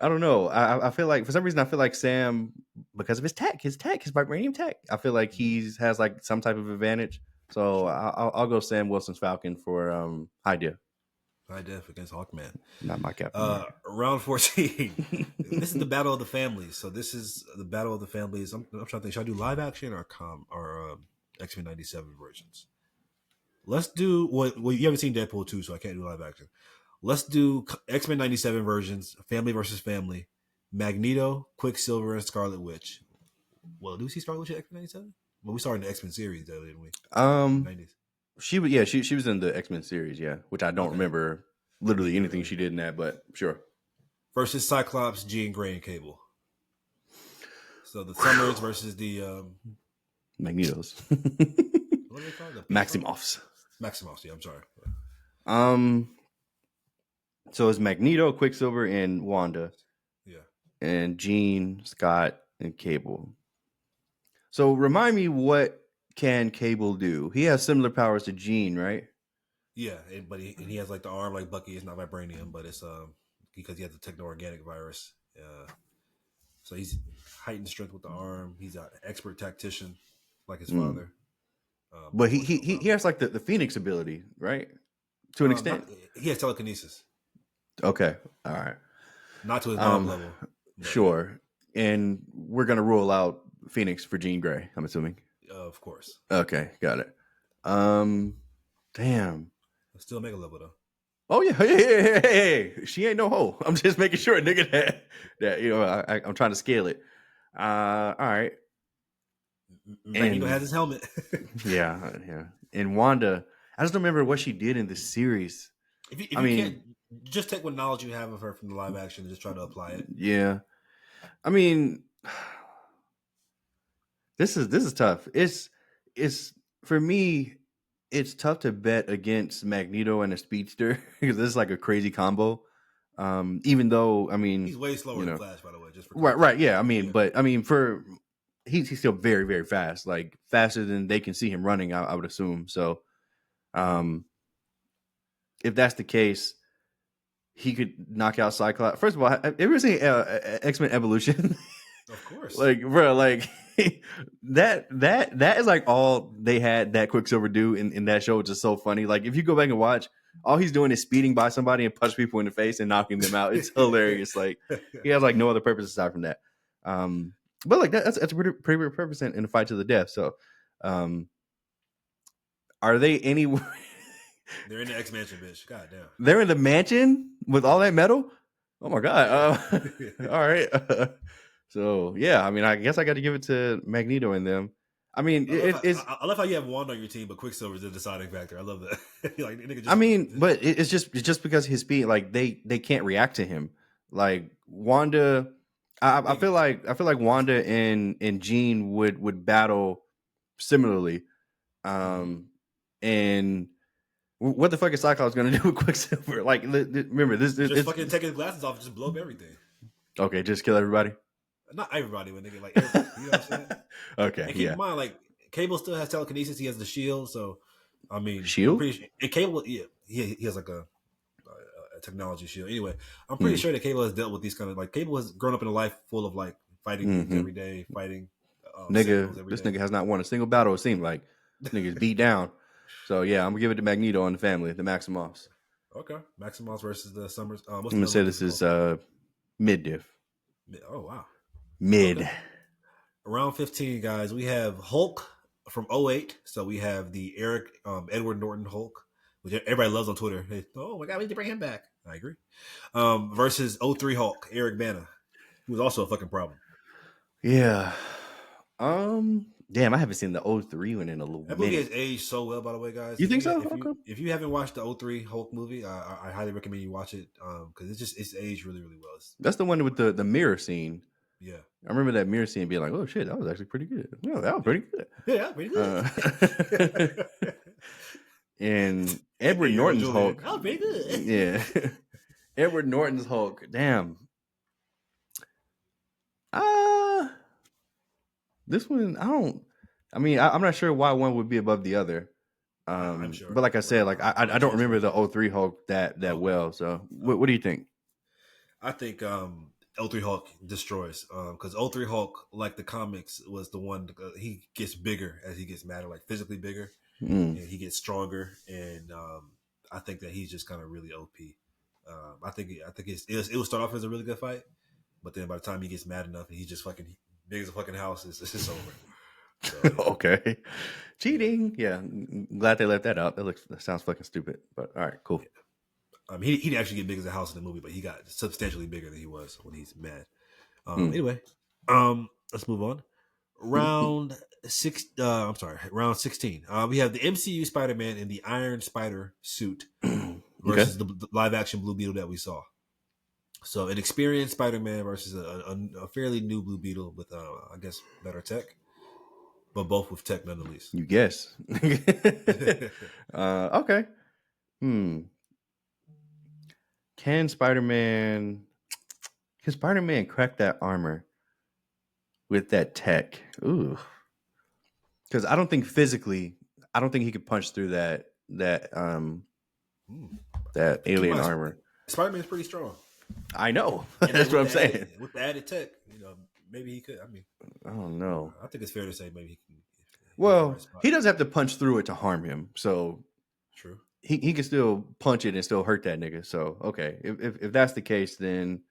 I don't know. I feel like for some reason I feel like Sam, because of his vibranium tech. I feel like has like some type of advantage. So I'll go Sam Wilson's Falcon for High Diff. High Def against Hawkman. Not my Captain. Round 14. This is the battle of the families. So this is the battle of the families. I'm trying to think. Should I do live action or X-Men 97 versions? Let's do well. You haven't seen Deadpool 2, so I can't do live action. Let's do X-Men 97 versions, family versus family, Magneto, Quicksilver, and Scarlet Witch. Well, do we see Scarlet Witch at X-Men 97? Well, we saw in the X-Men series, though, didn't we? 90s. She was in the X-Men series, yeah, which I don't remember literally anything she did in that, but sure. Versus Cyclops, Jean Grey, and Cable. So the Summers versus the Magnetos. What are they called? Maximoffs. Maximoffs, yeah, I'm sorry. So it's Magneto, Quicksilver, and Wanda. Yeah. And Jean, Scott, and Cable. So remind me, what can Cable do? He has similar powers to Jean, right? Yeah, but he has like the arm like Bucky. It's not vibranium, but it's because he has the techno-organic virus. So he's heightened strength with the arm. He's an expert tactician, like his father. But he has like the Phoenix ability, right? To an extent. He has telekinesis. Okay, all right. Not to his mom level. Sure. And we're gonna rule out Phoenix for Jean Grey, I'm assuming. Of course. Okay, got it. Damn. Still mega level though. Oh yeah, hey, she ain't no hoe. I'm just making sure, nigga, that you know I'm trying to scale it. All right. Magneto has his helmet. yeah. And Wanda, I just don't remember what she did in this series. If you can't, just take what knowledge you have of her from the live action and just try to apply it. Yeah. I mean, this is tough. It's for me, it's tough to bet against Magneto and a speedster because this is like a crazy combo. Even though, I mean, he's way slower than Flash, by the way. Just for right, yeah. I mean, but I mean, he's still very, very fast, like faster than they can see him running. I would assume. So, if that's the case, he could knock out Cyclops. First of all, have you ever seen X-Men Evolution? Of course. Like, bro, like that is like all they had that Quicksilver do in that show, which is so funny. Like, if you go back and watch, all he's doing is speeding by somebody and punch people in the face and knocking them out. It's hilarious. Like, he has like no other purpose aside from that. But like that's a pretty good purpose in a fight to the death. So, are they anywhere? They're in the X Mansion, bitch. God damn. They're in the mansion with all that metal. Oh my god! All right. So yeah, I mean, I guess I got to give it to Magneto and them. I mean, I love how you have Wanda on your team, but Quicksilver is the deciding factor. I love that. Like, but it's just because his speed, like they can't react to him. Like Wanda, I feel like Wanda and Jean would battle similarly. And what the fuck is Cyclops going to do with Quicksilver? Like, remember this? Just fucking take his glasses off and just blow up everything. Okay, just kill everybody. Not everybody, but nigga, like everybody. You know what I'm saying? Okay, and keep in mind, like Cable still has telekinesis. He has the shield, so I mean, shield. And Cable, yeah, he has like a technology shield. Anyway, I'm pretty sure that Cable has dealt with these kind of like Cable has grown up in a life full of like fighting every day, fighting. Nigga has not won a single battle. It seemed like niggas beat down. So yeah, I'm gonna give it to Magneto and the family, the Maximoffs. Okay, Maximoffs versus the Summers. I'm gonna say this is mid diff. Oh wow, mid. Okay. Round 15, guys. We have Hulk from 08. So we have the Edward Norton Hulk, which everybody loves on Twitter. Hey, oh my god, we need to bring him back. I agree. Versus 03 Hulk, Eric Bana, who was also a fucking problem. Yeah. Damn, I haven't seen the 03 one in a little bit. That movie has aged so well, by the way, guys. You think so? If you haven't watched the 03 Hulk movie, I highly recommend you watch it because it's aged really, really well. That's the one with the mirror scene. Yeah. I remember that mirror scene being like, oh shit, that was actually pretty good. No, that was pretty good. Yeah, pretty good. And Edward Norton's Hulk. That was pretty good. Yeah. Edward Norton's Hulk. Damn. This one, I don't. I mean, I'm not sure why one would be above the other. I'm sure. But like I said, like I don't remember the 03 Hulk that well. So what do you think? I think 03 Hulk destroys because 03 Hulk, like the comics, was the one he gets bigger as he gets madder, like physically bigger, and he gets stronger. And I think that he's just kind of really OP. I think it will start off as a really good fight, but then by the time he gets mad enough and he's just fucking big as a fucking house, it's just over. So, yeah. Okay, cheating. Yeah, glad they left that out. That sounds fucking stupid. But all right, cool. Yeah. He didn't actually get big as a house in the movie, but he got substantially bigger than he was when he's mad. Anyway, let's move on. Round 16. We have the MCU Spider-Man in the Iron Spider suit versus the live-action Blue Beetle that we saw. So, an experienced Spider-Man versus a fairly new Blue Beetle with, I guess, better tech, but both with tech none the least. You guess. Okay. Can Spider-Man crack that armor with that tech? Ooh. Because I don't think physically, he could punch through that alien armor. Spider-Man's pretty strong. I know. That's what I'm saying. With the added tech, maybe he could. I mean, I don't know. I think it's fair to say maybe he can. Well, he doesn't have to punch through it to harm him. So true. He can still punch it and still hurt that nigga. So okay, if that's the case, then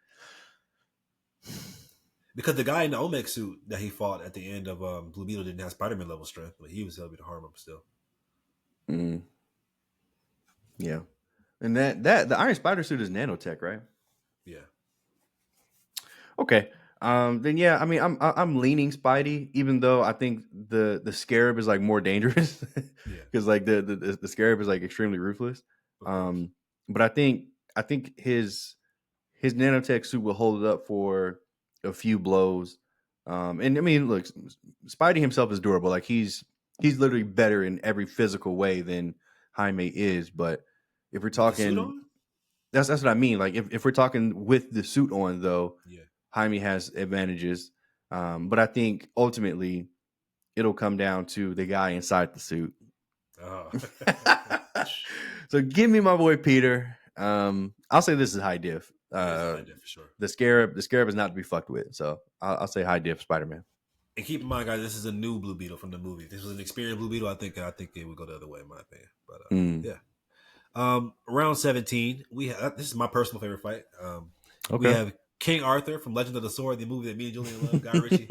because the guy in the Omega suit that he fought at the end of Blue Beetle didn't have Spider-Man level strength, but he was able to harm him still. Yeah, and that the Iron Spider suit is nanotech, right? Yeah. Okay. Then yeah, I mean, I'm leaning Spidey, even though I think the Scarab is like more dangerous, because like the Scarab is like extremely ruthless. But I think his nanotech suit will hold it up for a few blows. And I mean, look, Spidey himself is durable. Like he's literally better in every physical way than Jaime is. But if we're talking, that's what I mean. Like if we're talking with the suit on, though, Jaime has advantages. But I think ultimately it'll come down to the guy inside the suit. Oh. So give me my boy Peter. I'll say this is high diff. High diff for sure. The Scarab is not to be fucked with. So I'll say high diff Spider-Man. And keep in mind, guys, this is a new Blue Beetle from the movie. If this was an experienced Blue Beetle, I think it would go the other way in my opinion. But yeah. Round 17, this is my personal favorite fight. We have King Arthur from Legend of the Sword, the movie that me and Julian love, Guy Ritchie,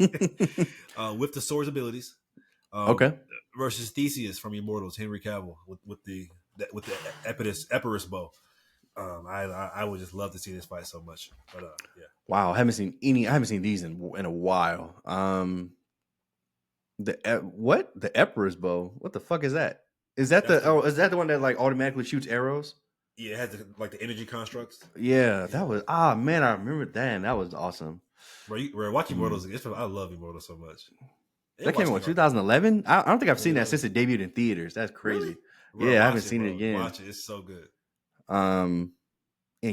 with the sword's abilities. Versus Theseus from Immortals, Henry Cavill with the Epirus bow. I would just love to see this fight so much. But yeah. Wow, I haven't seen these in a while. The Epirus bow? What the fuck is that? Is that the one that like automatically shoots arrows? Yeah, it has the energy constructs. Yeah, that was man, I remember that, and that was awesome. We're watching Immortals. I love Immortals so much. That came out in 2011. I don't think I've seen that since it debuted in theaters. That's crazy. Really? Yeah, I haven't seen it again. Watch it; it's so good. And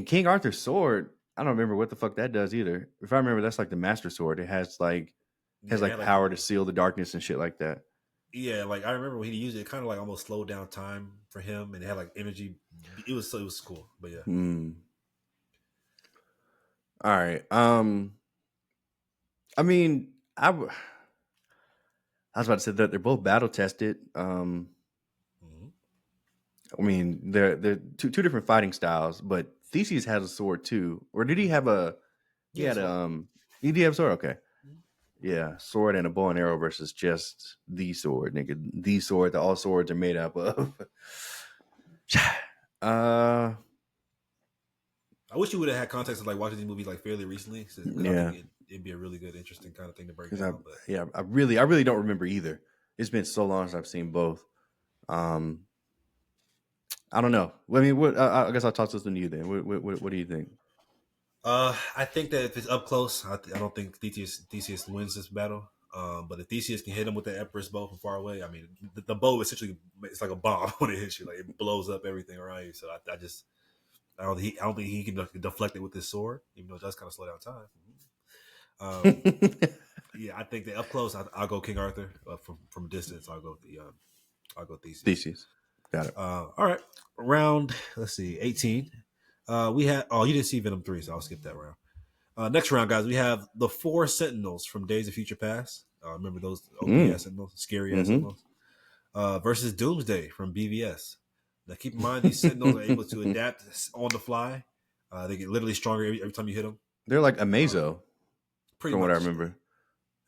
King Arthur's sword, I don't remember what the fuck that does either. If I remember, that's like the Master Sword. It has power to seal the darkness and shit like that. Yeah, like I remember when he used it, kind of like almost slowed down time for him, and it had like energy. It was cool, but yeah. All right. I mean, I was about to say that they're both battle tested. I mean, they're two different fighting styles, but Theseus has a sword too, or did he have a? He had He did have a sword. Okay. Yeah, sword and a bow and arrow versus just the sword, nigga. The sword that all swords are made up of. I wish you would have had context of like watching these movies like fairly recently. I think it'd be a really good, interesting kind of thing to break down. I really don't remember either. It's been so long since I've seen both. I don't know. I mean, I guess I'll toss this one to you then. What do you think? I think that if it's up close, I don't think Theseus wins this battle. But if Theseus can hit him with the Epirus bow from far away, I mean, the bow essentially it's like a bomb when it hits you, like it blows up everything around you. So I don't think he can deflect it with his sword, even though it does kind of slow down time. Yeah, I think that up close, I'll go King Arthur. From distance, I'll go Theseus. Theseus. Got it. All right, round. Let's see, 18. We had. Oh, you didn't see Venom 3, so I'll skip that round. Next round, guys, we have the 4 Sentinels from Days of Future Past. Remember those OP ass Sentinels, scary ass Sentinels, versus Doomsday from BVS. Now, keep in mind these Sentinels are able to adapt on the fly. They get literally stronger every time you hit them. They're like Amazo, pretty from much. what I remember.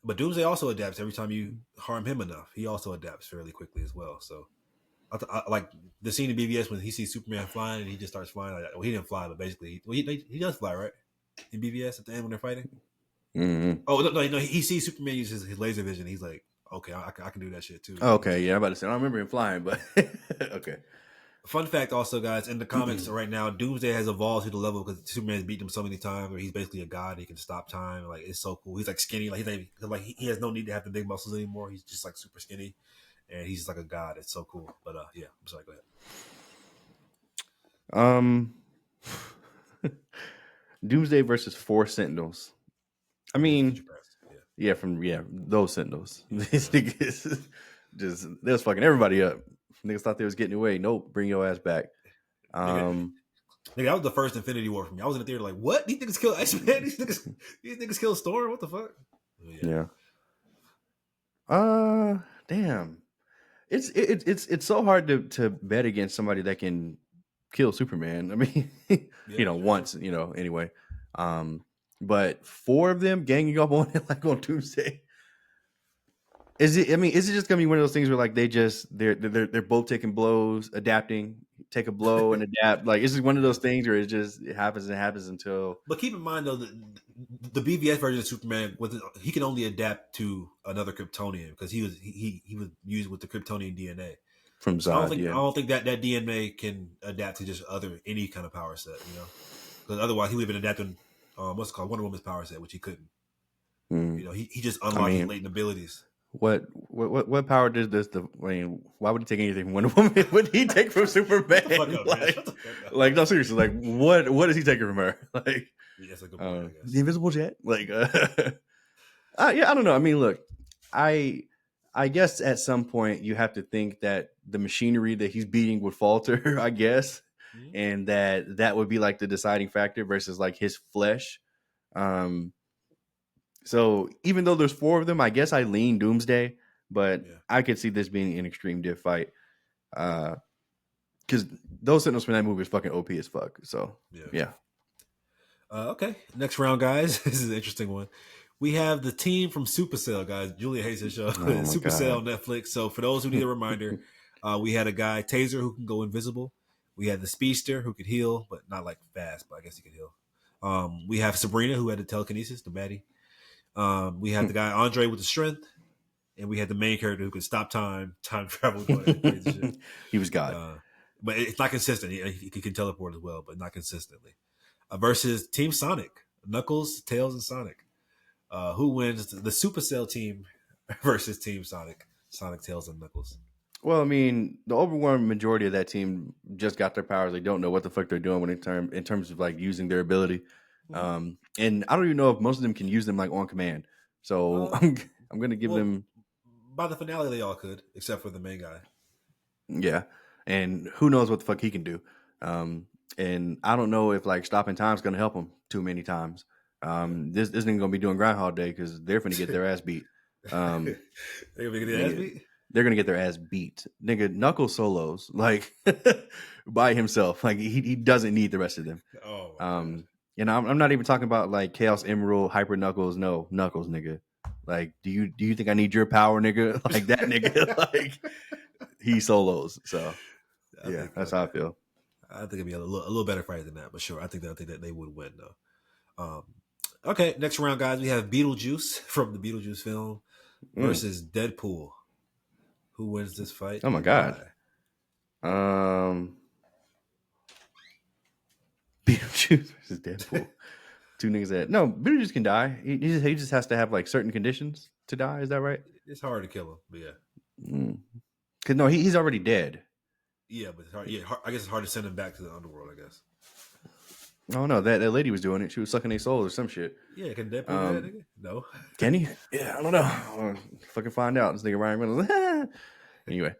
But Doomsday also adapts every time you harm him enough. He also adapts fairly quickly as well. So, I like the scene in BVS when he sees Superman flying and he just starts flying. Like, well, he didn't fly, but basically, he does fly, right? In BVS at the end when they're fighting. Mm-hmm. Oh no! He sees Superman use his laser vision. He's like, okay, I can do that shit too. Oh, okay, yeah, I'm about to say I don't remember him flying, but okay. Fun fact, also, guys, in the comics right now, Doomsday has evolved to the level because Superman's beaten him so many times, where he's basically a god. He can stop time. Like, it's so cool. He's like skinny. Like he has no need to have the big muscles anymore. He's just like super skinny, and he's just like a god. It's so cool. But yeah, I'm sorry. Go ahead. Doomsday versus 4 Sentinels. I mean, those Sentinels. These niggas they was fucking everybody up. Niggas thought they was getting away. Nope, bring your ass back. Nigga, that was the first Infinity War for me. I was in the theater like, what? These niggas kill Iceman? These niggas kill Storm? What the fuck? Yeah. Damn. It's so hard to bet against somebody that can kill Superman. I mean, once, anyway. But 4 of them ganging up on it like on Tuesday. Is it just gonna be one of those things where like they're both taking blows, adapting, take a blow and adapt? Like, is it one of those things where it happens until? But keep in mind though, the BVS version of Superman he can only adapt to another Kryptonian because he was used with the Kryptonian DNA From Zod. I don't think that DNA can adapt to just any kind of power set, because otherwise he would have been adapting what's called Wonder Woman's power set, which he couldn't. He just unlocked his latent abilities. What power does this? Why would he take anything from Wonder Woman? What did he take from Superman? Like, no, seriously. Like, what is he taking from her? Like, that's a good point, I guess. The invisible jet. Like, yeah, I don't know. I mean, look, I guess at some point you have to think that the machinery that he's beating would falter. I guess, and that would be like the deciding factor versus like his flesh. So even though there's 4 of them, I guess I lean Doomsday, but I could see this being an extreme diff fight. Because those Sentinels from that movie is fucking OP as fuck. So yeah. Okay, next round, guys. This is an interesting one. We have the team from Supercell, guys. Julia hates this show. Supercell on Netflix. So for those who need a reminder, we had a guy, Taser, who can go invisible. We had the Speedster, who could heal, but not like fast, but I guess he could heal. We have Sabrina, who had the telekinesis, the baddie. We had the guy Andre with the strength, and we had the main character who could stop time travel. Crazy shit. He was God, but it's not consistent. He can teleport as well, but not consistently. Versus Team Sonic, Knuckles, Tails, and Sonic. Who wins? The Supercell team versus Team Sonic, Tails, and Knuckles. Well, I mean, the overwhelming majority of that team just got their powers. They don't know what the fuck they're doing in terms of like using their ability. And I don't even know if most of them can use them like on command. So I'm gonna give them. By the finale, they all could, except for the main guy. Yeah, and who knows what the fuck he can do. And I don't know if like stopping time is gonna help him too many times. This isn't gonna be doing Groundhog Day because they're gonna get their ass beat. They're gonna get their ass beat. They're gonna get their ass beat. Nigga, Knuckles solos like by himself. Like he doesn't need the rest of them. And I'm not even talking about like Chaos Emerald, Hyper Knuckles. No, Knuckles, nigga. Like, do you think I need your power, nigga? Like that nigga. Like he solos. So yeah, that's how I feel. I think it'd be a little better fight than that, but sure, I think that they would win though. Okay, next round, guys. We have Beetlejuice from the Beetlejuice film versus Deadpool. Who wins this fight? Oh my god. Beetlejuice versus Deadpool. 2 niggas that Beetlejuice can die. He just has to have like certain conditions to die. Is that right? It's hard to kill him, but yeah. Cause he's already dead. Yeah, but it's hard. Yeah, I guess it's hard to send him back to the underworld. I guess. Oh no, that lady was doing it. She was sucking their souls or some shit. Yeah, can Deadpool do that, nigga? No. Can he? Yeah, I don't know. Fucking find out. This nigga Ryan Reynolds. Anyway,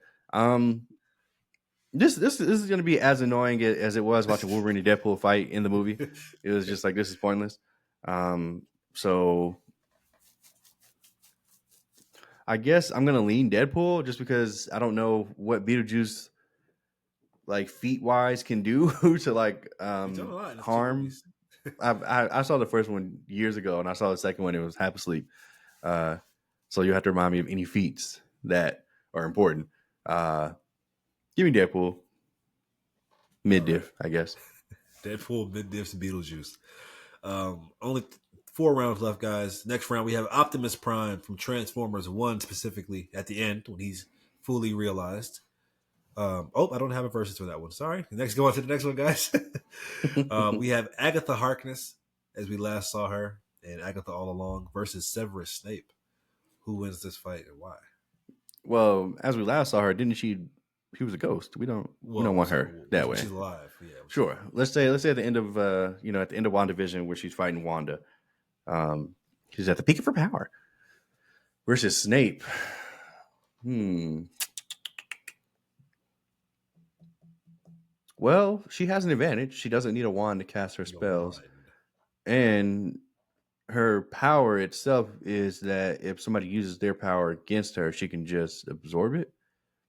this is gonna be as annoying as it was watching Wolverine and Deadpool fight in the movie. It was just like, this is pointless. So I guess I'm gonna lean Deadpool just because I don't know what Beetlejuice like feet wise can do to like harm. I saw the first one years ago, and I saw the second one. It was half asleep. So you have to remind me of any feats that are important. Give me Deadpool. Mid diff, right. I guess. Deadpool, mid diffs, Beetlejuice. Only 4 rounds left, guys. Next round, we have Optimus Prime from Transformers 1 specifically at the end when he's fully realized. I don't have a versus for that one. Sorry. Go on to the next one, guys. We have Agatha Harkness, as we last saw her, and Agatha All Along versus Severus Snape. Who wins this fight and why? Well, as we last saw her, didn't she? She was a ghost. We don't want her that way. She's alive. Yeah. Sure. Let's say at the end of at the end of WandaVision where she's fighting Wanda. She's at the peak of her power. Versus Snape. Well, she has an advantage. She doesn't need a wand to cast her spells. And her power itself is that if somebody uses their power against her, she can just absorb it.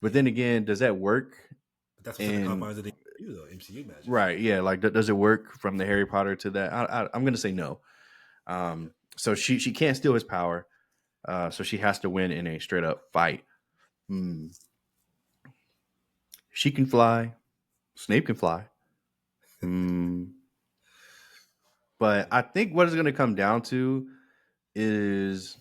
But then again, does that work? But that's what's in the confines of the MCU, though. MCU magic. Right, yeah. Like, does it work from the Harry Potter to that? I'm going to say no. So she can't steal his power. So she has to win in a straight up fight. She can fly. Snape can fly. But I think what it's going to come down to is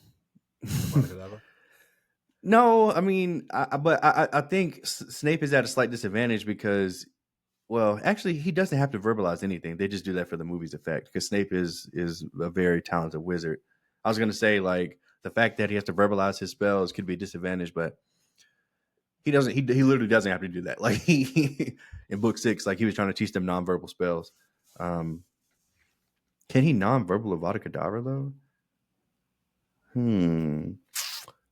no. I mean, I think Snape is at a slight disadvantage because, well, actually, he doesn't have to verbalize anything. They just do that for the movie's effect because Snape is a very talented wizard. I was going to say, like, the fact that he has to verbalize his spells could be a disadvantage, but he doesn't. He literally doesn't have to do that. Like he in book 6, like he was trying to teach them nonverbal spells. Can he nonverbal Avada Kedavra though?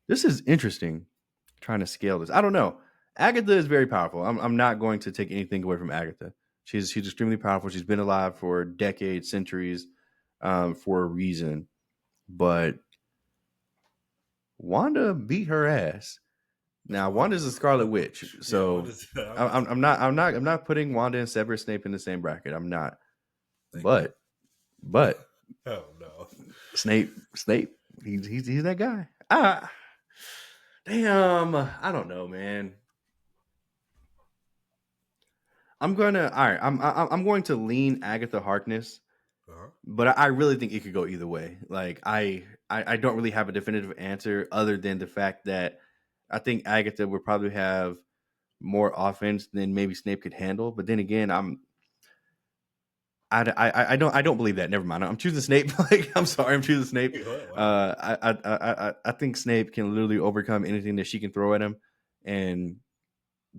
This is interesting. Trying to scale this, I don't know. Agatha is very powerful. I'm not going to take anything away from Agatha. She's extremely powerful. She's been alive for decades, centuries, for a reason. But Wanda beat her ass. Now Wanda's a Scarlet Witch, so I'm not putting Wanda and Severus Snape in the same bracket. I'm not. But oh no, Snape, he's that guy. Damn, I don't know, man. I'm going to lean Agatha Harkness, but I really think it could go either way. Like I don't really have a definitive answer other than the fact that I think Agatha would probably have more offense than maybe Snape could handle. But then again, I don't believe that. Never mind. I'm choosing Snape. Like, I'm sorry, I'm choosing Snape. I think Snape can literally overcome anything that she can throw at him, and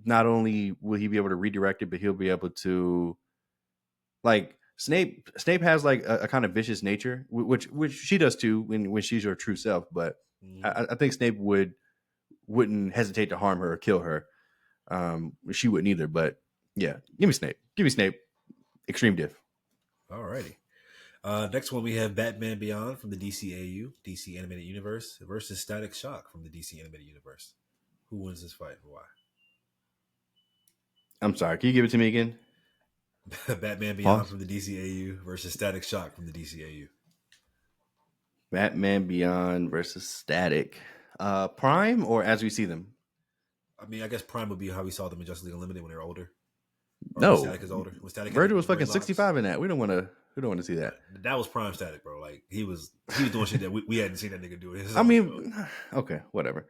not only will he be able to redirect it, but he'll be able to, like, Snape has like a kind of vicious nature, which she does too when she's her true self. But I think Snape wouldn't hesitate to harm her or kill her. She wouldn't either. But yeah, give me Snape. Extreme diff. Alrighty. Next one we have Batman Beyond from the DCAU, DC Animated Universe, versus Static Shock from the DC Animated Universe. Who wins this fight and why? I'm sorry, can you give it to me again? Batman Beyond from the DCAU versus Static Shock from the DCAU. Batman Beyond versus Static. Prime or as we see them? I mean, I guess Prime would be how we saw them in Justice League Unlimited when they were older. Or no, Static is older. When Static Virgil was fucking 65 in that. We don't want to see that. That was Prime Static, bro. Like he was doing shit that we hadn't seen that nigga do. I mean, okay, whatever.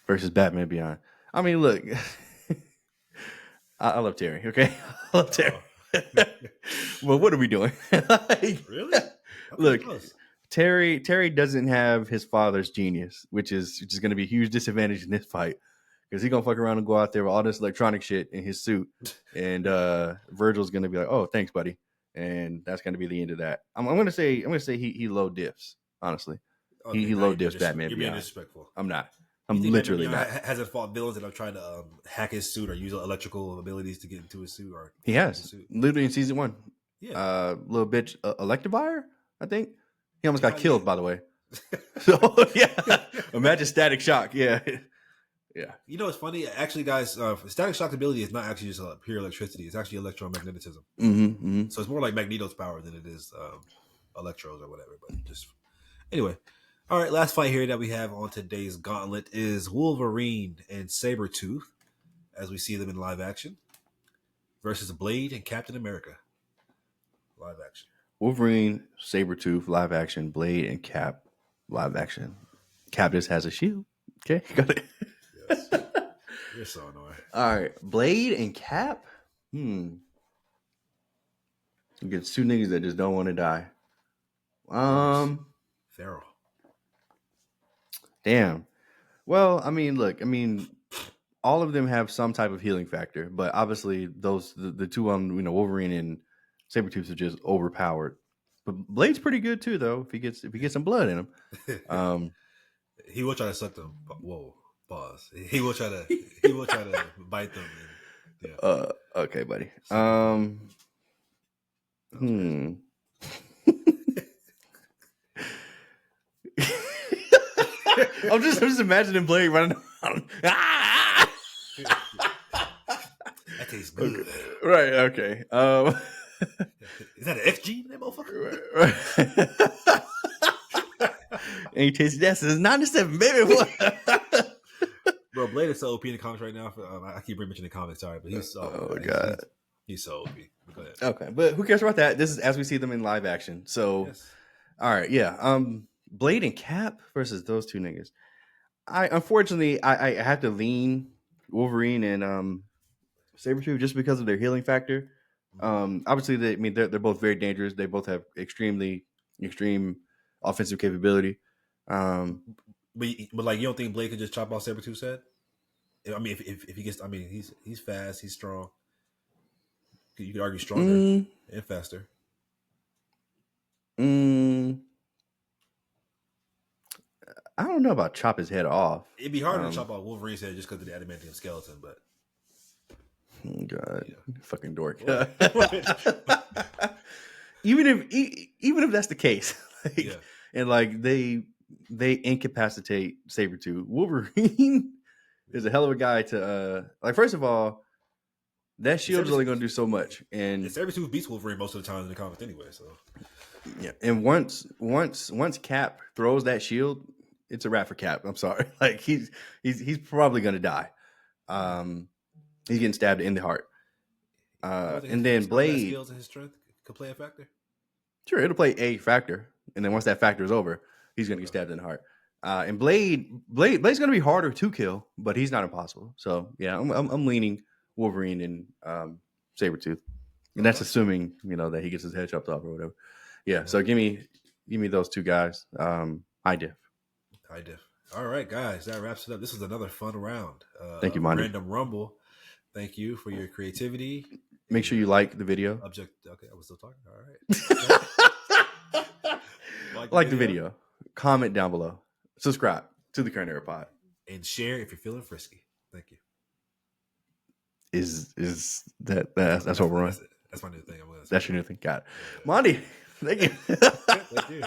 Versus Batman Beyond. I mean, look, I love Terry. Okay, I love Terry. Well, what are we doing? Like, really? Look, Terry doesn't have his father's genius, which is going to be a huge disadvantage in this fight because he's gonna fuck around and go out there with all this electronic shit in his suit, and Virgil's gonna be like, "Oh, thanks, buddy," and that's gonna be the end of that. I'm gonna say he low diffs. Honestly, Okay, he low diffs Batman You're being Beyond. disrespectful. I'm not. I'm literally not. Hasn't fought villains that have tried to hack his suit or use electrical abilities to get into his suit. Or he has literally in season 1. Yeah, little bitch Electivire, I think he almost got killed. By the way, so yeah, imagine Static Shock. Yeah. You know, it's funny. Actually, guys, Static Shock's ability is not actually just pure electricity. It's actually electromagnetism. So it's more like Magneto's power than it is Electro's or whatever. But just anyway. All right, last fight here that we have on today's gauntlet is Wolverine and Sabretooth, as we see them in live action, versus Blade and Captain America. Live action. Wolverine, Sabretooth, live action, Blade, and Cap, live action. Cap just has a shield. Okay, got it. Yes. You're so annoying. All right, Blade and Cap. You get 2 niggas that just don't want to die. Feral. Damn. Well, I mean, look, all of them have some type of healing factor, but obviously the 2 Wolverine and Sabretooth are just overpowered. But Blade's pretty good too, though. If he gets some blood in him, he will try to suck them. Whoa, pause. He will try to bite them. And, yeah. Okay, buddy. I'm just imagining Blade running around. That tastes good. Okay. Right. Okay. Is that an X gene, that motherfucker? Ain't tasty. That's 97, baby. What? Bro, Blade is so OP in the comics right now. I keep mentioning the comics, sorry, but he's so. Oh god. He's so OP. Go ahead. Okay, but who cares about that? This is as we see them in live action. So, yes. All right, yeah. Blade and Cap versus those 2 niggas. Unfortunately I have to lean Wolverine and Sabretooth just because of their healing factor. Obviously they're both very dangerous. They both have extreme offensive capability. But like, you don't think Blade could just chop off Sabretooth's head? I mean, if he gets, I mean, he's fast, he's strong. You could argue stronger and faster. I don't know about chop his head off. It'd be harder to chop off Wolverine's head just because of the adamantium skeleton, but God, fucking dork. even if that's the case, and like they incapacitate Sabretooth, Wolverine is a hell of a guy to like. First of all, that shield is only going to do so much, and Sabretooth beats Wolverine most of the time in the comics anyway. So yeah, and once Cap throws that shield, it's a wrap for Cap. I'm sorry, like he's probably going to die. He's getting stabbed in the heart. And then Blade, skills and his strength could play a factor. Sure, it'll play a factor, and then once that factor is over, he's going to get stabbed in the heart. And Blade's going to be harder to kill, but he's not impossible. So yeah, I'm leaning Wolverine and Sabretooth, and that's assuming that he gets his head chopped off or whatever. Yeah, so give me those 2 guys. High diff. All right, guys, that wraps it up. This was another fun round. Thank you, Mondy. Random Rumble. Thank you for your creativity. Make sure you like the video. Okay, I was still talking. All right. like the video. Comment down below. Subscribe to the Current Era Pod. And share if you're feeling frisky. Thank you. Is that's what we're on? That's my new thing. That's your new thing. Got it. Mondy, thank you. Thank you.